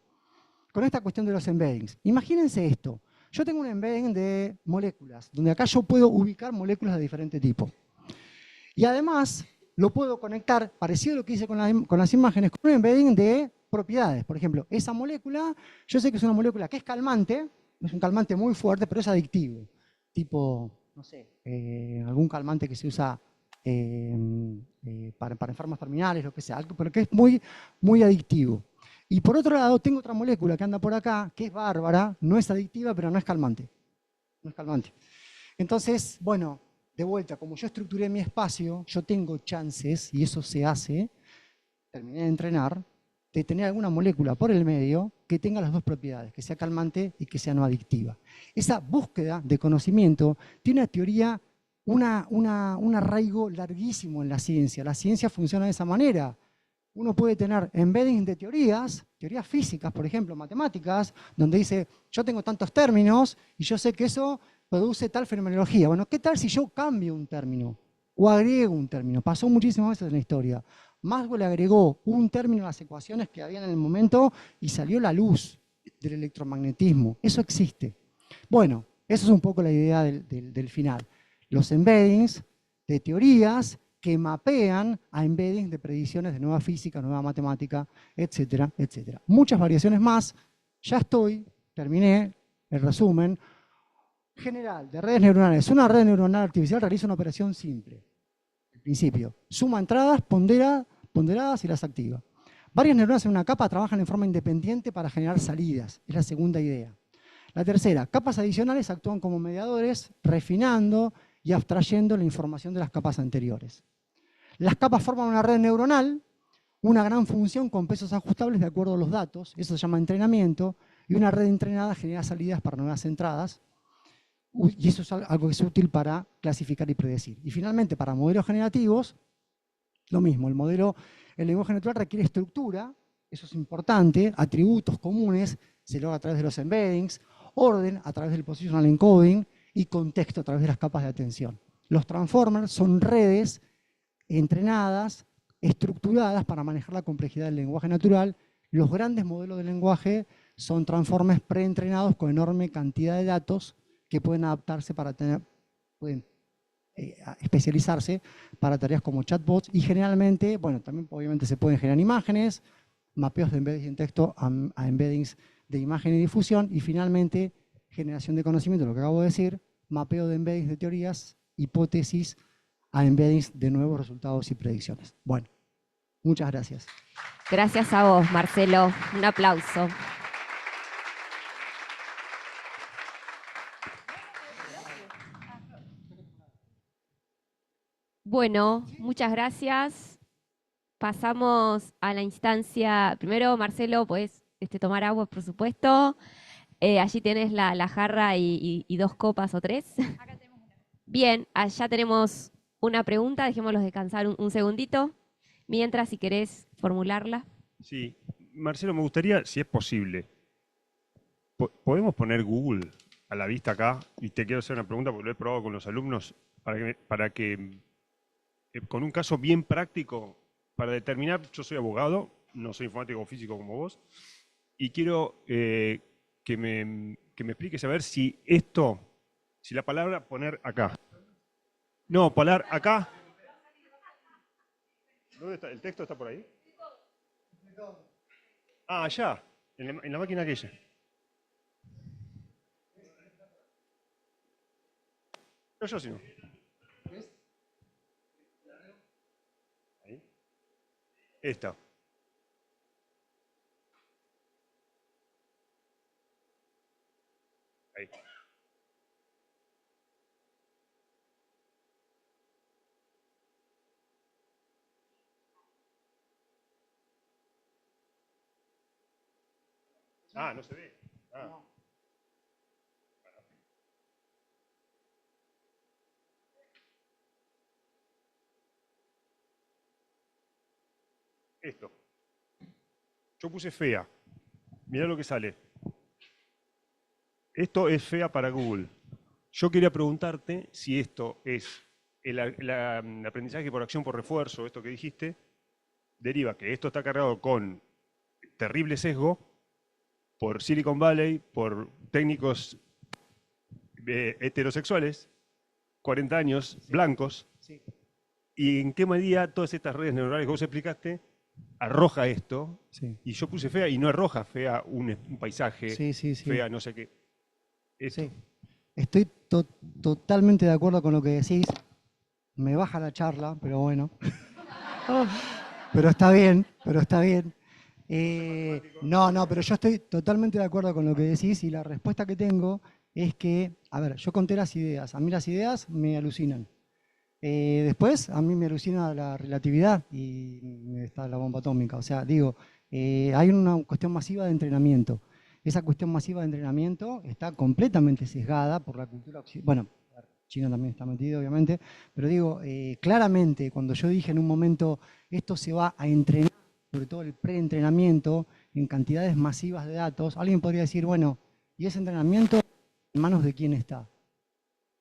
con esta cuestión de los embeddings? Imagínense esto. Yo tengo un embedding de moléculas, donde acá yo puedo ubicar moléculas de diferente tipo. Y además lo puedo conectar, parecido a lo que hice con las imágenes, con un embedding de propiedades. Por ejemplo, esa molécula, yo sé que es una molécula que es calmante, es un calmante muy fuerte, pero es adictivo. Tipo, no sé, algún calmante que se usa para enfermos terminales, lo que sea, pero que es muy, muy adictivo. Y por otro lado, tengo otra molécula que anda por acá, que es bárbara, no es adictiva, pero no es calmante. No es calmante. Entonces, bueno, de vuelta, como yo estructuré mi espacio, yo tengo chances, y eso se hace, terminé de entrenar, de tener alguna molécula por el medio que tenga las dos propiedades, que sea calmante y que sea no adictiva. Esa búsqueda de conocimiento tiene una teoría, un arraigo larguísimo en la ciencia. La ciencia funciona de esa manera. Uno puede tener embeddings de teorías físicas, por ejemplo, matemáticas, donde dice, yo tengo tantos términos y yo sé que eso produce tal fenomenología. Bueno, ¿qué tal si yo cambio un término o agrego un término? Pasó muchísimas veces en la historia. Maxwell agregó un término a las ecuaciones que habían en el momento y salió la luz del electromagnetismo. Eso existe. Bueno, eso es un poco la idea del final. Los embeddings de teorías que mapean a embeddings de predicciones de nueva física, nueva matemática, etcétera, etcétera. Muchas variaciones más. Ya terminé el resumen general de redes neuronales. Una red neuronal artificial realiza una operación simple. Al principio, suma entradas ponderadas y las activa. Varias neuronas en una capa trabajan en forma independiente para generar salidas. Es la segunda idea. La tercera, capas adicionales actúan como mediadores, refinando y abstrayendo la información de las capas anteriores. Las capas forman una red neuronal, una gran función con pesos ajustables de acuerdo a los datos, eso se llama entrenamiento, y una red entrenada genera salidas para nuevas entradas, y eso es algo que es útil para clasificar y predecir. Y finalmente, para modelos generativos, lo mismo, el lenguaje natural requiere estructura, eso es importante, atributos comunes, se logra a través de los embeddings, orden a través del positional encoding y contexto a través de las capas de atención. Los transformers son redes entrenadas, estructuradas para manejar la complejidad del lenguaje natural. Los grandes modelos de lenguaje son transformers preentrenados con enorme cantidad de datos que pueden adaptarse pueden especializarse para tareas como chatbots y generalmente, bueno, también obviamente se pueden generar imágenes, mapeos de embeddings en texto a embeddings de imagen y difusión y finalmente generación de conocimiento, lo que acabo de decir, mapeo de embeddings de teorías, hipótesis a embeddings de nuevos resultados y predicciones. Bueno, muchas gracias. Gracias a vos, Marcelo. Un aplauso. Bueno, muchas gracias. Pasamos a la instancia. Primero, Marcelo, podés tomar agua, por supuesto. Allí tenés la jarra y 2 copas o 3. Acá tenemos una. Bien, allá tenemos una pregunta. Dejémoslos descansar un segundito. Mientras, si querés formularla. Sí, Marcelo, me gustaría, si es posible, ¿podemos poner Google a la vista acá? Y te quiero hacer una pregunta porque lo he probado con los alumnos. para que con un caso bien práctico, para determinar, yo soy abogado, no soy informático o físico como vos, y quiero que me expliques a ver si esto, si la palabra poner acá. No, poner acá. ¿Dónde está? ¿El texto está por ahí? Ah, allá, en la máquina aquella. No, yo sí no. Ahí. Esta. Ahí. Ah, no se ve. Ah. Esto. Yo puse fea. Mirá lo que sale. Esto es fea para Google. Yo quería preguntarte si esto es el aprendizaje por acción por refuerzo, esto que dijiste, deriva que esto está cargado con terrible sesgo por Silicon Valley, por técnicos heterosexuales, 40 años, blancos, Sí. y en qué medida todas estas redes neuronales que vos explicaste arroja esto, Sí. y yo puse fea y no arroja fea un paisaje, Sí, sí. fea no sé qué. Esto. Sí. Estoy totalmente de acuerdo con lo que decís. Me baja la charla, pero bueno. Pero está bien, pero está bien. No, pero yo estoy totalmente de acuerdo con lo que decís y la respuesta que tengo es que, a ver, yo conté las ideas. A mí las ideas me alucinan. Después, a mí me alucina la relatividad y está la bomba atómica. O sea, digo, hay una cuestión masiva de entrenamiento. Esa cuestión masiva de entrenamiento está completamente sesgada por la cultura occidental. Bueno, China también está metido, obviamente, pero digo, claramente, cuando yo dije en un momento, esto se va a entrenar, sobre todo el preentrenamiento, en cantidades masivas de datos, alguien podría decir, bueno, ¿y ese entrenamiento en manos de quién está?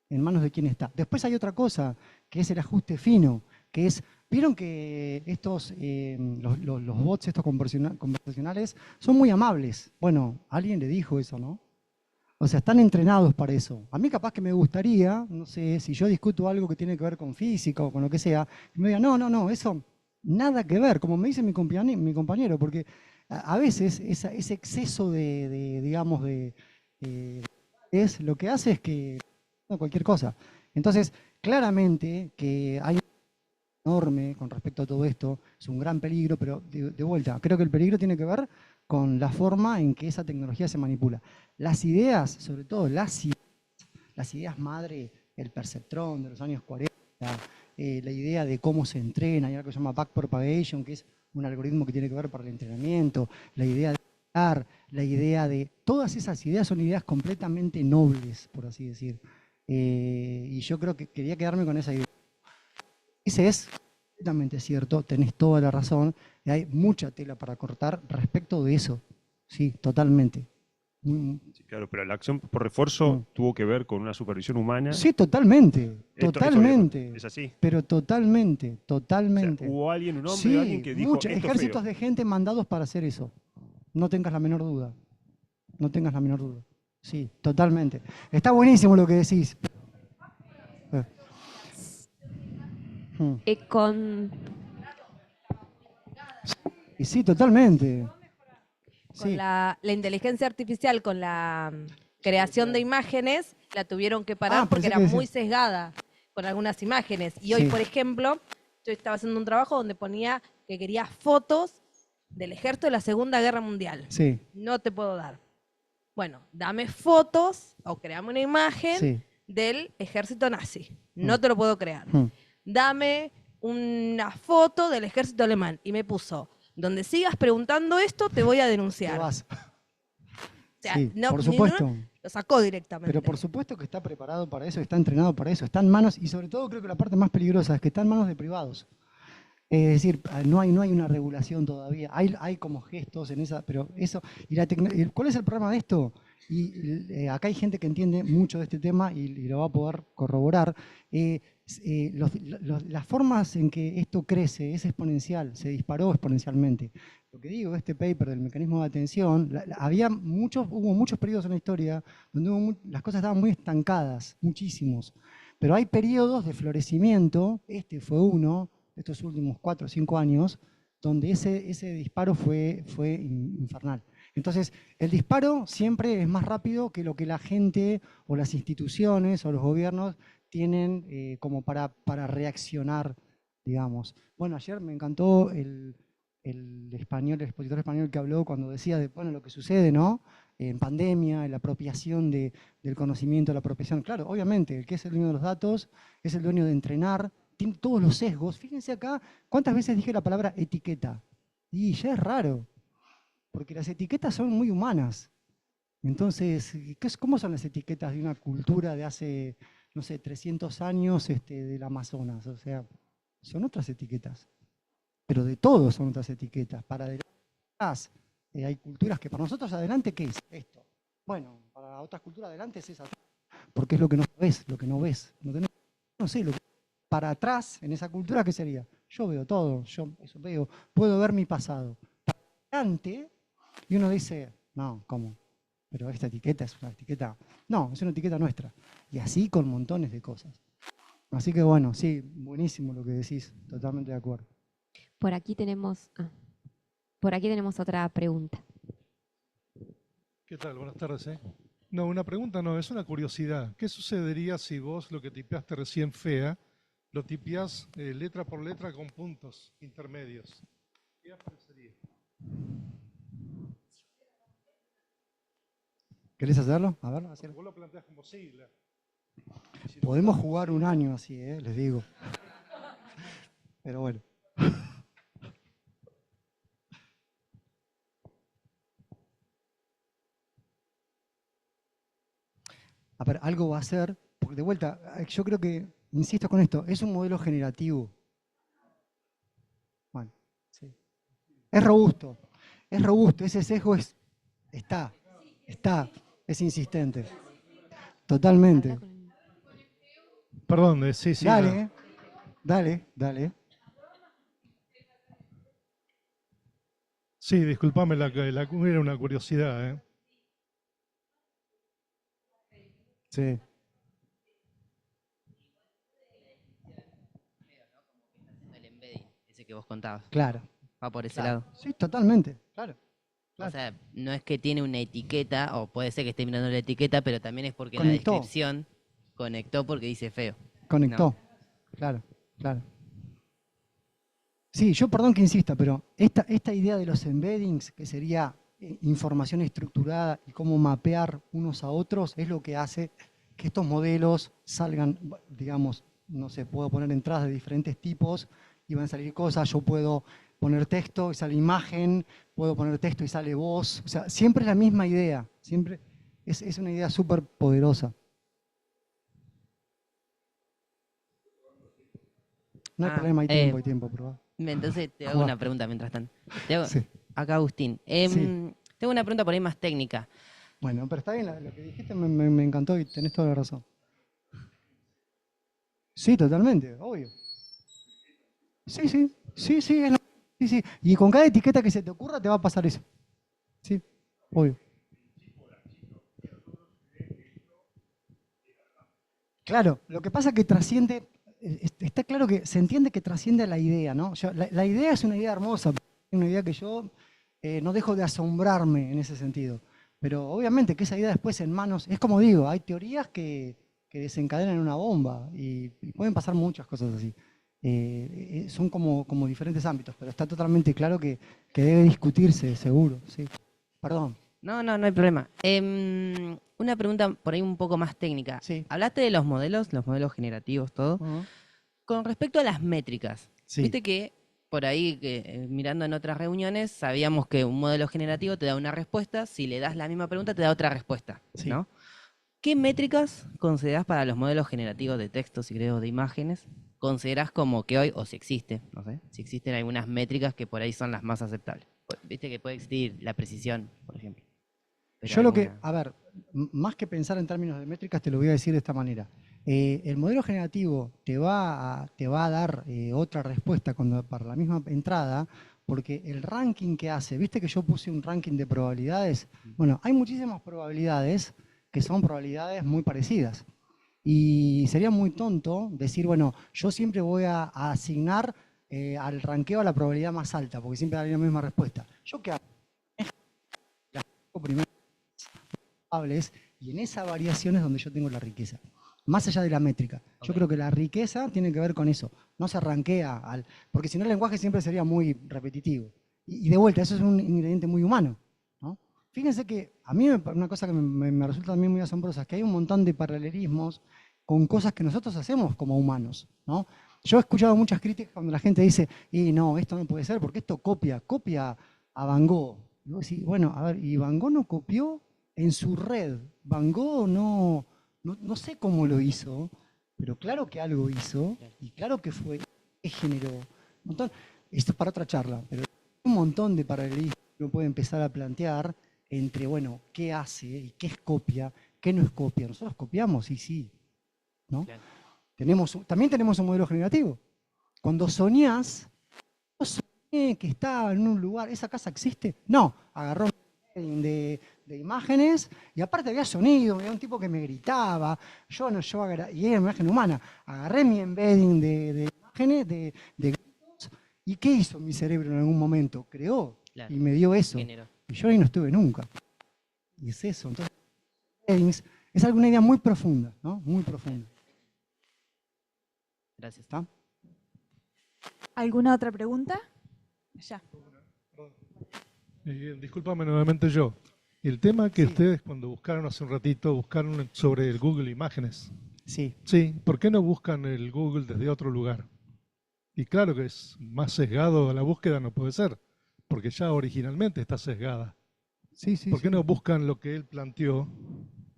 En manos de quién está. Después hay otra cosa, que es el ajuste fino, que es, vieron que los bots estos conversacionales son muy amables. Bueno, alguien le dijo eso, ¿no? O sea, están entrenados para eso. A mí capaz que me gustaría, no sé, si yo discuto algo que tiene que ver con física o con lo que sea, que me digan, no, eso nada que ver, como me dice mi compañero, porque a veces ese exceso digamos, es lo que hace es que cualquier cosa. Entonces, claramente que hay enorme con respecto a todo esto, es un gran peligro, pero de vuelta, creo que el peligro tiene que ver con la forma en que esa tecnología se manipula. Las ideas, sobre todo las ideas madre, el perceptrón de los años 40, la idea de cómo se entrena, hay algo que se llama backpropagation, que es un algoritmo que tiene que ver para el entrenamiento, la idea de la idea de... Todas esas ideas son ideas completamente nobles, por así decir. Y yo creo que quería quedarme con esa idea. Ese es completamente cierto, tenés toda la razón, y hay mucha tela para cortar respecto de eso. Sí, totalmente. Sí, claro, pero la acción por refuerzo tuvo que ver con una supervisión humana. Sí, totalmente, Esto totalmente. es así. Pero totalmente. O sea, hubo alguien, un hombre, Sí, alguien que dijo, esto ejércitos feo. de gente mandados para hacer eso. No tengas la menor duda. No tengas la menor duda. Sí, totalmente. Está buenísimo lo que decís. Con Y sí, totalmente. Con Sí. la inteligencia artificial, con la creación de imágenes, la tuvieron que parar porque pensé era que decía- muy sesgada con algunas imágenes. Y hoy, Sí. por ejemplo, yo estaba haciendo un trabajo donde ponía que quería fotos del ejército de la Segunda Guerra Mundial. Sí, No te puedo dar. Bueno, dame fotos o creame una imagen sí. del ejército nazi. No te lo puedo crear. Mm. Dame una foto del ejército alemán. Y me puso, donde sigas preguntando esto, te voy a Te denunciar. vas. O sea, Sí, no, por ni supuesto. uno lo sacó directamente. Pero por supuesto que está preparado para eso, está entrenado para eso, está en manos, y sobre todo creo que la parte más peligrosa es que está en manos de privados. Es decir, no hay una regulación todavía. Hay como gestos en esa, pero eso. ¿Cuál es el problema de esto? Y acá hay gente que entiende mucho de este tema y lo va a poder corroborar. Las formas en que esto crece es exponencial, se disparó exponencialmente. Lo que digo, este paper del mecanismo de atención, hubo muchos periodos en la historia donde las cosas estaban muy estancadas, muchísimos. Pero hay periodos de florecimiento, este fue uno, de estos últimos 4 o 5 años, donde ese disparo fue infernal. Entonces, el disparo siempre es más rápido que lo que la gente o las instituciones o los gobiernos tienen como para reaccionar, digamos. Bueno, ayer me encantó el expositor español que habló cuando decía de lo que sucede, ¿no? En pandemia, la apropiación del conocimiento, la apropiación. Claro, obviamente, el que es el dueño de los datos es el dueño de entrenar, tiene todos los sesgos. Fíjense acá, ¿cuántas veces dije la palabra etiqueta? Y ya es raro, porque las etiquetas son muy humanas. Entonces, ¿cómo son las etiquetas de una cultura de hace, no sé, 300 años del Amazonas? O sea, son otras etiquetas. Pero de todo son otras etiquetas. Para adelante, hay culturas que para nosotros adelante, ¿qué es? Esto. Bueno, para otras culturas adelante es esa. Porque es lo que no ves, lo que no ves. No sé, para atrás, en esa cultura, ¿qué sería? Yo veo todo, eso veo, puedo ver mi pasado. Para adelante, y uno dice, no, ¿cómo? Pero esta etiqueta es una etiqueta. No, es una etiqueta nuestra. Y así con montones de cosas. Así que bueno, sí, buenísimo lo que decís, totalmente de acuerdo. Por aquí tenemos otra pregunta. ¿Qué tal? Buenas tardes. No, una pregunta no, es una curiosidad. ¿Qué sucedería si vos lo que tipeaste recién fea, lo tipeás letra por letra con puntos intermedios? ¿Qué aparecería? ¿Querés hacerlo? A ver, hacerlo. Vos lo planteás como sigla. Si Podemos jugar un año así, les digo. Pero bueno. A ver, algo va a ser, porque de vuelta, yo creo que, insisto con esto, es un modelo generativo. Bueno, sí. Es robusto, ese sesgo está, es insistente. Totalmente. Perdón, sí. Dale. Sí, disculpame, era una curiosidad. Sí. El embedding, ese que vos contabas. Claro. Va por ese lado. Sí, totalmente, claro. O sea, no es que tiene una etiqueta, o puede ser que esté mirando la etiqueta, pero también es porque Conectó. en la descripción conectó porque dice feo. Conectó. No. Claro. Sí, yo perdón que insista, pero esta idea de los embeddings, que sería información estructurada y cómo mapear unos a otros, es lo que hace que estos modelos salgan, digamos, no sé, puedo poner entradas de diferentes tipos y van a salir cosas, yo puedo poner texto y sale imagen, puedo poner texto y sale voz, o sea, siempre es la misma idea, siempre es una idea súper poderosa. No hay problema, hay tiempo, pero... Entonces te hago una pregunta mientras tanto. Sí. Acá Agustín. Tengo una pregunta por ahí más técnica. Bueno, pero está bien, lo que dijiste me encantó y tenés toda la razón. Sí, totalmente, obvio. Sí. Sí. Y con cada etiqueta que se te ocurra te va a pasar eso. Sí, obvio. Claro, lo que pasa es que trasciende, está claro que se entiende que trasciende a la idea, ¿no? O sea, la idea es una idea hermosa, una idea que yo no dejo de asombrarme en ese sentido. Pero obviamente que esa idea después en manos, es como digo, hay teorías que desencadenan una bomba y pueden pasar muchas cosas así. Son como diferentes ámbitos, pero está totalmente claro que debe discutirse, seguro, sí. Perdón. No hay problema. Una pregunta por ahí un poco más técnica. Sí. Hablaste de los modelos generativos, todo. Con respecto a las métricas, Sí. viste que por ahí, mirando en otras reuniones, sabíamos que un modelo generativo te da una respuesta, si le das la misma pregunta te da otra respuesta, Sí. ¿no? ¿Qué métricas considerás para los modelos generativos de textos y creo de imágenes? ¿Considerás como que hoy, o si existe, no sé, si existen algunas métricas que por ahí son las más aceptables? Viste que puede existir la precisión, por ejemplo. Pero Yo lo que, alguna- a ver, más que pensar en términos de métricas, te lo voy a decir de esta manera. El modelo generativo te va a dar otra respuesta para la misma entrada, porque el ranking que hace, viste que yo puse un ranking de probabilidades. Bueno, hay muchísimas probabilidades que son probabilidades muy parecidas. Y sería muy tonto decir, bueno, yo siempre voy a asignar al ranqueo a la probabilidad más alta, porque siempre daría la misma respuesta. ¿Yo qué hago? Las primero probables, y en esa variación es donde yo tengo la riqueza. Más allá de la métrica. Yo Ok. creo que la riqueza tiene que ver con eso. No se rankea porque si no el lenguaje siempre sería muy repetitivo. Y de vuelta, eso es un ingrediente muy humano, ¿no? Fíjense que a mí una cosa que me resulta también muy asombrosa es que hay un montón de paralelismos con cosas que nosotros hacemos como humanos, ¿no? Yo he escuchado muchas críticas cuando la gente dice, y no, esto no puede ser porque esto copia a Van Gogh. Y vos decís, bueno, a ver, ¿y Van Gogh no copió en su red? Van Gogh no sé cómo lo hizo, pero claro que algo hizo y claro que generó un montón. Esto es para otra charla, pero hay un montón de paralelismos que uno puede empezar a plantear entre, bueno, qué hace y qué es copia, qué no es copia. Nosotros copiamos, sí, ¿no? Claro. También tenemos un modelo generativo. Cuando soñás, yo soñé que estaba en un lugar, ¿esa casa existe? No, agarró un de imágenes y aparte había sonido, había un tipo que me gritaba, y era una imagen humana. Agarré mi embedding de imágenes, de gritos, y ¿qué hizo mi cerebro en algún momento? Creó Claro. y me dio eso. Género. Y yo ahí no estuve nunca. Y es eso. Entonces, embeddings es alguna idea muy profunda, ¿no? Muy profunda. Gracias. ¿Está? ¿Alguna otra pregunta? Ya. Discúlpame nuevamente yo. El tema que Sí. ustedes cuando buscaron hace un ratito, buscaron sobre el Google Imágenes. Sí. Sí, ¿por qué no buscan el Google desde otro lugar? Y claro que es más sesgado la búsqueda, no puede ser, porque ya originalmente está sesgada. Sí, sí. ¿Por qué sí. no buscan lo que él planteó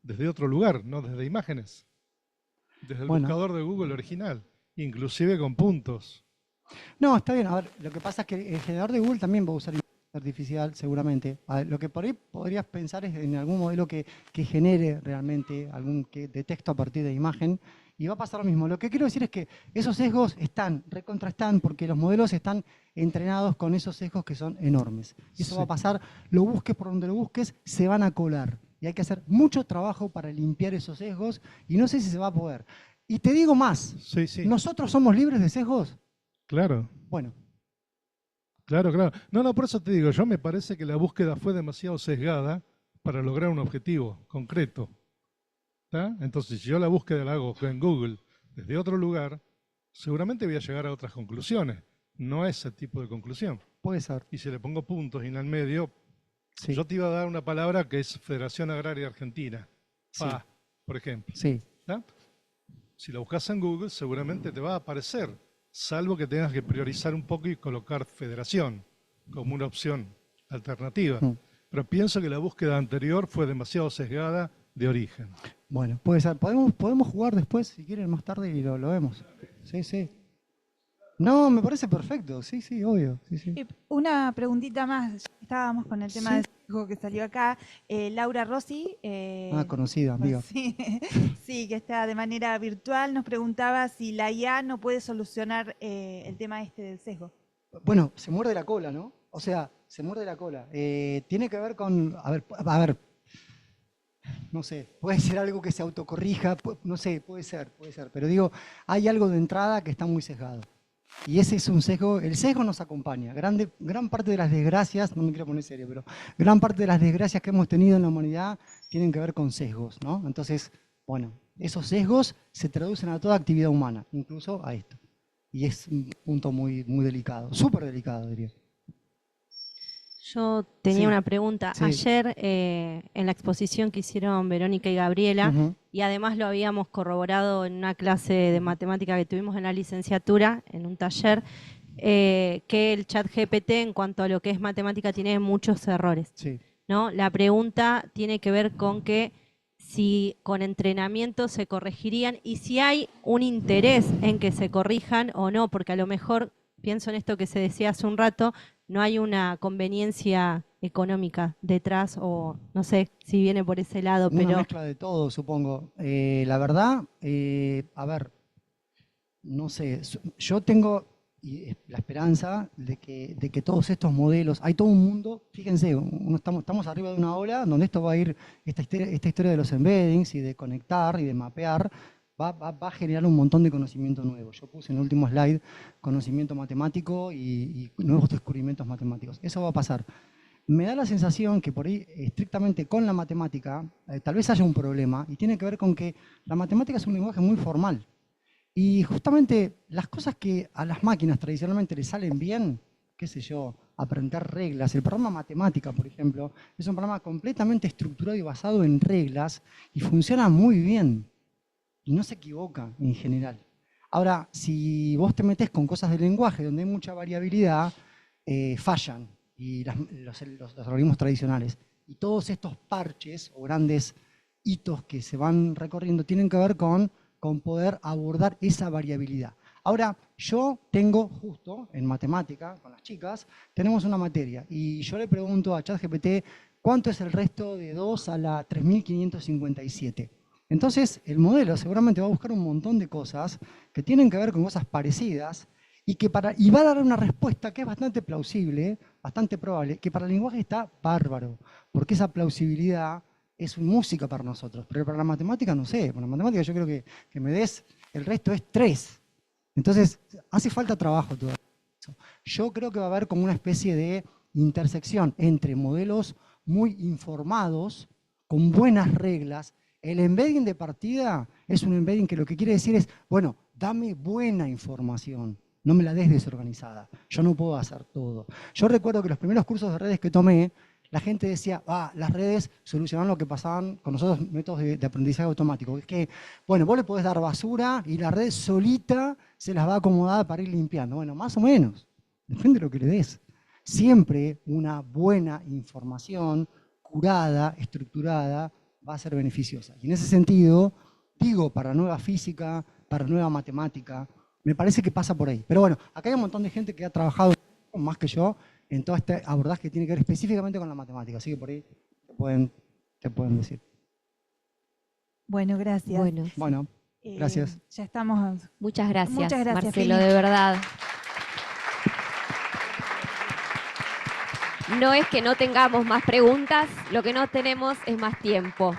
desde otro lugar, no desde imágenes? Desde el Bueno. buscador de Google original, inclusive con puntos. No, está bien. A ver, lo que pasa es que el generador de Google también va a usar inteligencia artificial, seguramente. A ver, lo que por ahí podrías pensar es en algún modelo que genere realmente de texto a partir de imagen, y va a pasar lo mismo. Lo que quiero decir es que esos sesgos están, porque los modelos están entrenados con esos sesgos que son enormes. Y eso Sí. va a pasar, lo busques por donde lo busques, se van a colar. Y hay que hacer mucho trabajo para limpiar esos sesgos, y no sé si se va a poder. Y te digo más, Sí, sí, ¿nosotros somos libres de sesgos? claro. Bueno, Claro, claro. No, por eso te digo, yo me parece que la búsqueda fue demasiado sesgada para lograr un objetivo concreto. ¿Está? Entonces, si yo la búsqueda la hago en Google desde otro lugar, seguramente voy a llegar a otras conclusiones, no a ese tipo de conclusión. puede ser. Y si le pongo puntos y en el medio, Sí, yo te iba a dar una palabra que es Federación Agraria Argentina, Sí. FA, por ejemplo. sí. ¿Está? Si la buscas en Google, seguramente te va a aparecer, salvo que tengas que priorizar un poco y colocar federación como una opción alternativa. Mm. Pero pienso que la búsqueda anterior fue demasiado sesgada de origen. Bueno, puede ser. Podemos jugar después, si quieren, más tarde y lo vemos. Sí, sí. No, me parece perfecto. Sí, sí, obvio. Sí, sí. Una preguntita más. Estábamos con el tema Sí. del sesgo que salió acá. Laura Rossi. Conocida, amiga. Sí, sí, que está de manera virtual. Nos preguntaba si la IA no puede solucionar el tema este del sesgo. Bueno, se muerde la cola, ¿no? O sea, se muerde la cola. Tiene que ver con. A ver. No sé, puede ser algo que se autocorrija, no sé, puede ser. Pero digo, hay algo de entrada que está muy sesgado. Y ese es un sesgo, el sesgo nos acompaña. Gran parte de las desgracias, no me quiero poner serio, pero gran parte de las desgracias que hemos tenido en la humanidad tienen que ver con sesgos, ¿no? Entonces, bueno, esos sesgos se traducen a toda actividad humana, incluso a esto. Y es un punto muy, muy delicado, súper delicado, diría. Yo tenía Sí. una pregunta. Sí. Ayer en la exposición que hicieron Verónica y Gabriela, Ujú. y además lo habíamos corroborado en una clase de matemática que tuvimos en la licenciatura, en un taller, que el chat GPT en cuanto a lo que es matemática tiene muchos errores, Sí. ¿no? La pregunta tiene que ver con que si con entrenamiento se corregirían y si hay un interés en que se corrijan o no, porque a lo mejor, pienso en esto que se decía hace un rato, no hay una conveniencia económica detrás, o no sé si viene por ese lado, Una pero mezcla de todo, supongo. La verdad, a ver, no sé, yo tengo la esperanza de que todos estos modelos, hay todo un mundo, fíjense, estamos arriba de una ola donde esto va a ir, esta historia de los embeddings y de conectar y de mapear, va a generar un montón de conocimiento nuevo. Yo puse en el último slide conocimiento matemático y nuevos descubrimientos matemáticos. Eso va a pasar. Me da la sensación que por ahí, estrictamente con la matemática, tal vez haya un problema, y tiene que ver con que la matemática es un lenguaje muy formal. Y justamente las cosas que a las máquinas tradicionalmente les salen bien, qué sé yo, aprender reglas. El programa matemática, por ejemplo, es un programa completamente estructurado y basado en reglas y funciona muy bien. Y no se equivoca en general. Ahora, si vos te metés con cosas del lenguaje donde hay mucha variabilidad, fallan y los algoritmos tradicionales. Y todos estos parches o grandes hitos que se van recorriendo tienen que ver con poder abordar esa variabilidad. Ahora, yo tengo justo en matemática, con las chicas, tenemos una materia y yo le pregunto a ChatGPT cuánto es el resto de 2 a la 3557. Entonces, el modelo seguramente va a buscar un montón de cosas que tienen que ver con cosas parecidas y va a dar una respuesta que es bastante plausible, bastante probable, que para el lenguaje está bárbaro, porque esa plausibilidad es música para nosotros, pero para la matemática no sé, para la matemática yo creo que me des, el resto es 3. Entonces, hace falta trabajo todo eso. Yo creo que va a haber como una especie de intersección entre modelos muy informados, con buenas reglas. El embedding de partida es un embedding que lo que quiere decir es, bueno, dame buena información, no me la des desorganizada, yo no puedo hacer todo. Yo recuerdo que los primeros cursos de redes que tomé, la gente decía, las redes solucionan lo que pasaban con nosotros métodos de aprendizaje automático. Es que, bueno, vos le podés dar basura y la red solita se las va a acomodar para ir limpiando. Bueno, más o menos, depende de lo que le des. Siempre una buena información, curada, estructurada, va a ser beneficiosa. Y en ese sentido, digo, para nueva física, para nueva matemática, me parece que pasa por ahí. Pero bueno, acá hay un montón de gente que ha trabajado más que yo en todo este abordaje que tiene que ver específicamente con la matemática. Así que por ahí te pueden decir. Bueno, gracias. Bueno, gracias. Ya estamos. Muchas gracias, Marcelo, Fili. de verdad. No es que no tengamos más preguntas, lo que no tenemos es más tiempo.